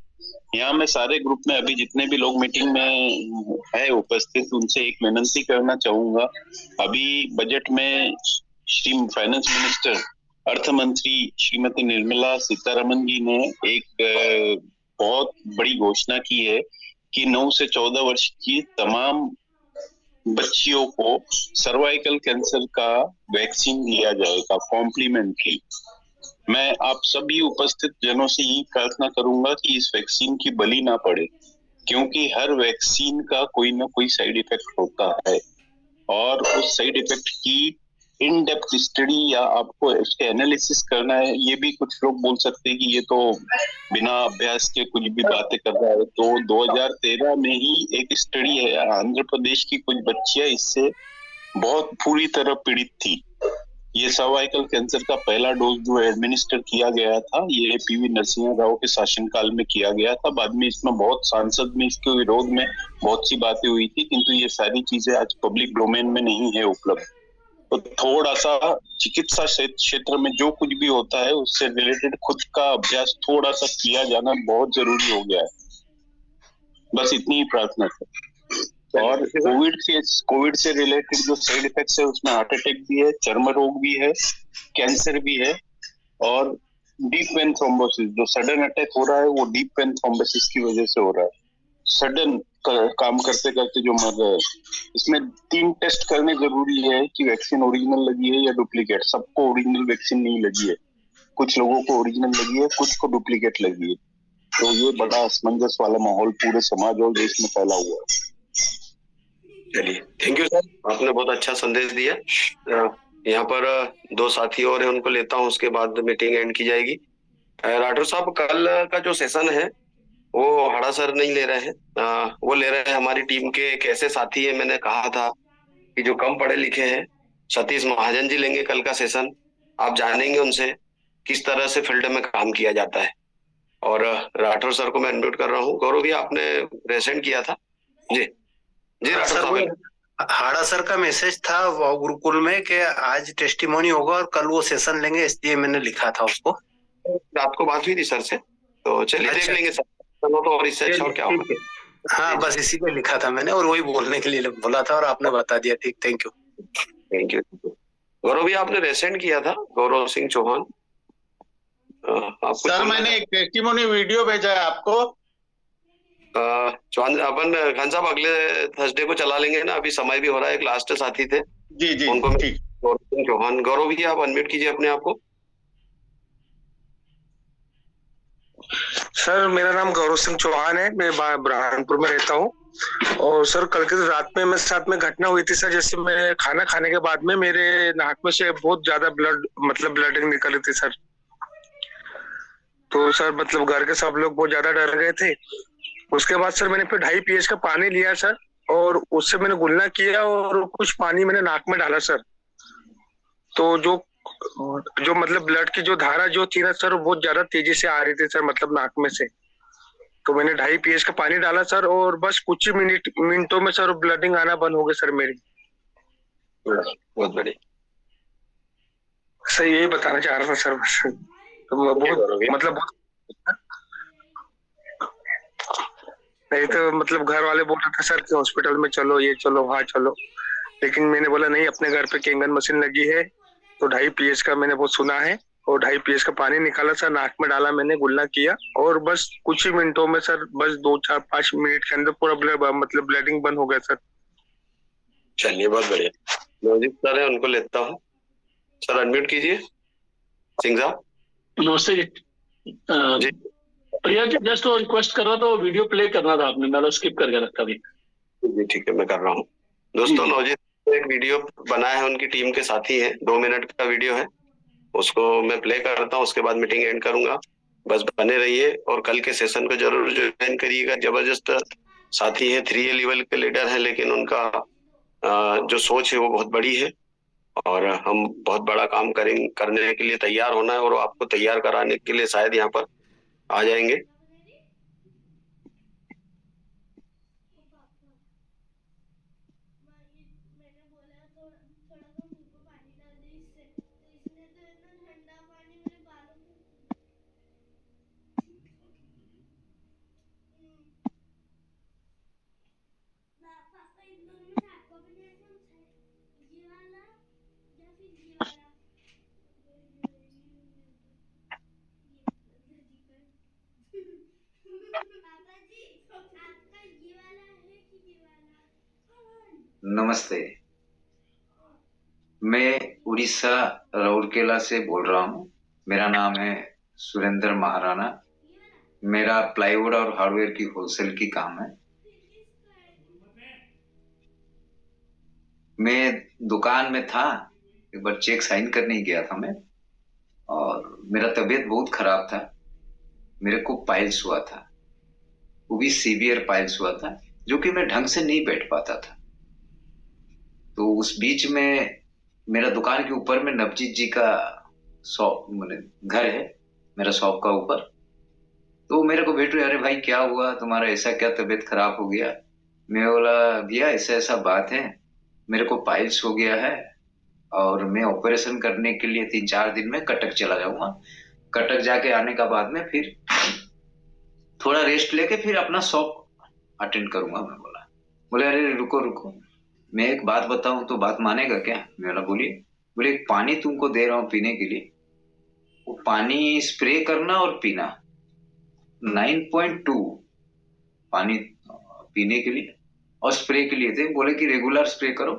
यहाँ मैं सारे ग्रुप में अभी जितने भी लोग मीटिंग में है उपस्थित उनसे एक विनती करना चाहूंगा। अभी बजट में श्री फाइनेंस मिनिस्टर अर्थ मंत्री श्रीमती निर्मला सीतारमन जी ने एक बहुत बड़ी घोषणा की है कि 9 से 14 वर्ष की तमाम बच्चियों को सर्वाइकल कैंसर का वैक्सीन दिया जाएगा कॉम्प्लीमेंट्री। मैं आप सभी उपस्थित जनों से यही प्रार्थना करूंगा कि इस वैक्सीन की बलि ना पड़े, क्योंकि हर वैक्सीन का कोई ना कोई साइड इफेक्ट होता है और उस साइड इफेक्ट की इन डेप्थ स्टडी या आपको इसके एनालिसिस करना है। ये भी कुछ लोग बोल सकते हैं कि ये तो बिना अभ्यास के कुछ भी बातें कर रहा है। तो 2013 में ही एक स्टडी है, आंध्र प्रदेश की कुछ बच्चियां इससे बहुत पूरी तरह पीड़ित थी, ये सर्वाइकल कैंसर का पहला डोज जो एडमिनिस्टर किया गया था ये पीवी नरसिंह राव के शासनकाल में किया गया था। बाद में इसमें बहुत सांसद में इसके विरोध में बहुत सी बातें हुई थी, किंतु ये सारी चीजें आज पब्लिक डोमेन में नहीं है उपलब्ध। तो थोड़ा सा चिकित्सा क्षेत्र में जो कुछ भी होता है उससे रिलेटेड खुद का अभ्यास थोड़ा सा किया जाना बहुत जरूरी हो गया है। बस इतनी ही प्रार्थना है। और कोविड से रिलेटेड जो साइड इफेक्ट्स है उसमें हार्ट अटैक भी है, चर्म रोग भी है, कैंसर भी है और डीप वेन थ्रोम्बोसिस। जो सडन अटैक हो रहा है वो डीप वेन थ्रोम्बोसिस की वजह से हो रहा है। सडन काम करते करते जो मर रहे हैं। इसमें 3 टेस्ट करने जरूरी है कि वैक्सीन ओरिजिनल लगी है या डुप्लीकेट। सबको ओरिजिनल वैक्सीन नहीं लगी है, कुछ लोगों को ओरिजिनल लगी है, कुछ को डुप्लीकेट लगी है। तो ये बड़ा असमंजस वाला माहौल पूरे समाज और देश में फैला हुआ है। चलिए, थैंक यू सर, आपने बहुत अच्छा संदेश दिया। यहाँ पर 2 साथी और हैं, उनको लेता हूँ, उसके बाद मीटिंग एंड की जाएगी। राठौर साहब, कल का जो सेशन है वो हड़ा सर नहीं ले रहे हैं, वो ले रहे हैं हमारी टीम के एक ऐसे साथी है, मैंने कहा था कि जो कम पढ़े लिखे हैं, सतीश महाजन जी लेंगे कल का सेशन। आप जानेंगे उनसे किस तरह से फील्ड में काम किया जाता है। और राठौर सर को मैं अनम्यूट कर रहा हूँ। गौरव भैया, आपने रेसेंट किया था जी? जी राठौर साहब, हाड़ा सर का मैसेज था गुरुकुल में कि आज टेस्टिमोनी होगा और कल वो सेशन लेंगे, इसलिए मैंने लिखा था उसको। रात को बात हुई थी सर से, तो चलिए देख लेंगे सर, तो और इससे अच्छा क्या होगा। हाँ, बस इसी पे लिखा था मैंने और वही बोलने के लिए बोला था और आपने बता दिया। ठीक, thank you. Thank you. Gaurav भैया, आपने रेसेंट किया था, गौरव सिंह चौहान। सर मैंने एक टेस्टिमोनी वीडियो भेजा है आपको। चौहान अपन खान साहब अगले थर्सडे को चला लेंगे ना, अभी समय भी हो रहा है। एक लास्ट साथी थे जी उनको, गौरव सिंह चौहान। गौरव भैया, आप अनम्यूट कीजिए अपने आप को। सर, मेरा नाम गौरव सिंह चौहान है, मैं बुरहानपुर में रहता हूँ। और सर, कल की रात में मेरे साथ में घटना हुई थी सर। जैसे मैं खाना खाने के बाद में मेरे नाक में से बहुत ज्यादा ब्लडिंग निकल रही थी सर। तो सर घर के सब लोग बहुत ज्यादा डर गए थे। उसके बाद सर मैंने फिर 2.5 pH का पानी लिया सर, और उससे मैंने गुलना किया और कुछ पानी मैंने नाक में डाला सर। तो जो ब्लड की जो धारा जो थी ना सर, बहुत ज्यादा तेजी से आ रही थी सर, नाक में से। तो मैंने 2.5 pH का पानी डाला सर, और बस कुछ ही मिनटों में सर ब्लडिंग आना बंद हो गई सर मेरी। बहुत बढ़िया सर, यही बताना चाह रहा था सर बस। तो बहुत नहीं तो घर वाले बोल रहे थे सर कि हॉस्पिटल में चलो, ये चलो, वहाँ चलो, लेकिन मैंने बोला नहीं, अपने घर पे केंगन मशीन लगी है। तो 2.5 pH का मैंने बहुत सुना है, और 2.5 pH का पानी निकाला सर, नाक में डाला, मैंने गुलना किया, और बस कुछ ही मिनटों में सर, बस 2, 4, 5 मिनट के अंदर पूरा ब्लडिंग बंद हो गया सर। चलिए, बहुत बढ़िया। नवजीत सर है, उनको लेता हूँ। सर अनम्यूट कीजिए। सिंह साहब, नमस्ते जी। भैया जी, जस्ट वो रिक्वेस्ट कर रहा था, वो वीडियो प्ले करना था, आपने मैंने स्किप करके रखा भी। जी ठीक है, मैं कर रहा हूँ। दोस्तों, नवजीत एक वीडियो बनाया है, उनकी टीम के साथी है, 2 मिनट का वीडियो है, उसको मैं प्ले करता हूँ, उसके बाद मीटिंग एंड करूंगा। बस बने रहिए और कल के सेशन को जरूर ज्वाइन करिएगा। जबरदस्त साथी है, 3A लेवल के लीडर है, लेकिन उनका जो सोच है वो बहुत बड़ी है, और हम बहुत बड़ा काम करने के लिए तैयार होना है, और आपको तैयार कराने के लिए शायद यहाँ पर आ जाएंगे। नमस्ते, मैं उड़ीसा राउरकेला से बोल रहा हूँ। मेरा नाम है सुरेंद्र महाराणा। मेरा प्लाईवुड और हार्डवेयर की होलसेल की काम है। मैं दुकान में था, एक बार चेक साइन करने गया था मैं, और मेरा तबीयत बहुत खराब था। मेरे को पाइल्स हुआ था, वो भी सीवियर पाइल्स हुआ था, जो कि मैं ढंग से नहीं बैठ पाता था। तो उस बीच में मेरा दुकान के ऊपर में नवजीत जी का शॉप मैंने घर है, मेरा शॉप का ऊपर। तो मेरे को भेट रहे, अरे भाई क्या हुआ तुम्हारा, ऐसा क्या तबीयत खराब हो गया? मैं बोला भैया ऐसा ऐसा बात है, मेरे को पाइल्स हो गया है और मैं ऑपरेशन करने के लिए 3-4 दिन में कटक चला जाऊंगा। कटक जाके आने का बाद में फिर थोड़ा रेस्ट लेके फिर अपना शॉप अटेंड करूंगा। मैं बोले अरे रुको रुको, मैं एक बात बताऊं तो बात मानेगा क्या? मैं बोला बोलिए। बोले एक पानी तुमको दे रहा हूं पीने के लिए, वो पानी स्प्रे करना और पीना, 9.2 पानी पीने के लिए और स्प्रे के लिए थे। बोले कि रेगुलर स्प्रे करो,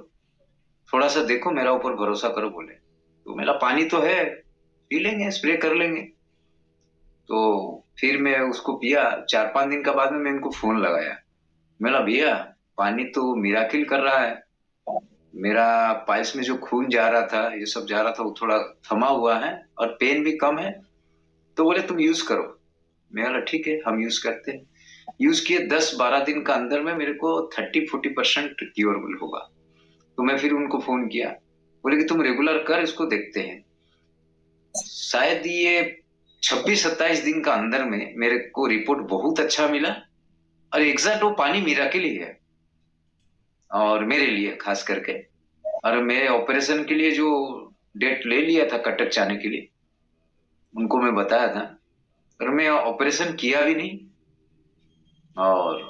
थोड़ा सा देखो, मेरा ऊपर भरोसा करो। बोले तो मेरा पानी तो है, पी लेंगे, स्प्रे कर लेंगे। तो फिर मैं उसको पिया। 4-5 दिन का बाद में मैं इनको फोन लगाया, मेरा भैया पानी तो मिराकिल कर रहा है, मेरा पाइल्स में जो खून जा रहा था, ये सब जा रहा था, वो थोड़ा थमा हुआ है और पेन भी कम है। तो बोले तुम यूज करो। मैं बोला ठीक है, हम यूज करते हैं। यूज किए 10-12 दिन का अंदर में मेरे को 30-40% क्योरेबल होगा। तो मैं फिर उनको फोन किया, बोले कि तुम रेगुलर कर, इसको देखते हैं। शायद ये 26-27 दिन का अंदर में मेरे को रिपोर्ट बहुत अच्छा मिला और एग्जैक्ट वो पानी मिराकिल ही है और मेरे लिए खास करके। और मेरे ऑपरेशन के लिए जो डेट ले लिया था कटक जाने के लिए, उनको मैं बताया था, और मैं ऑपरेशन किया भी नहीं और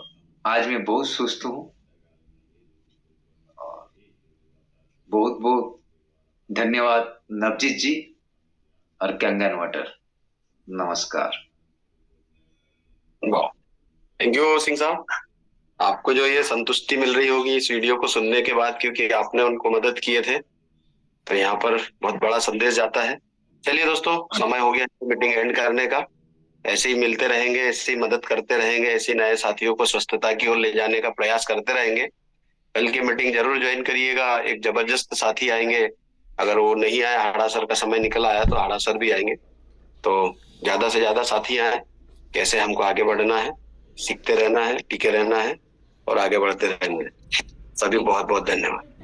आज मैं बहुत सुस्त हूं। बहुत बहुत धन्यवाद नवजीत जी और कंगन वाटर। नमस्कार। वाह, थैंक यू सिंह साहब। आपको जो ये संतुष्टि मिल रही होगी इस वीडियो को सुनने के बाद, क्योंकि आपने उनको मदद किए थे, तो यहाँ पर बहुत बड़ा संदेश जाता है। चलिए दोस्तों, समय हो गया मीटिंग एंड करने का। ऐसे ही मिलते रहेंगे, ऐसे ही मदद करते रहेंगे, ऐसे ही नए साथियों को स्वस्थता की ओर ले जाने का प्रयास करते रहेंगे। कल की मीटिंग जरूर ज्वाइन करिएगा। एक जबरदस्त साथी आएंगे, अगर वो नहीं आया, हाड़ा सर का समय निकल आया तो हाड़ा सर भी आएंगे। तो ज्यादा से ज्यादा साथी आए, कैसे हमको आगे बढ़ना है, सीखते रहना है, टिके रहना है और आगे बढ़ते रहना है। सभी बहुत बहुत धन्यवाद।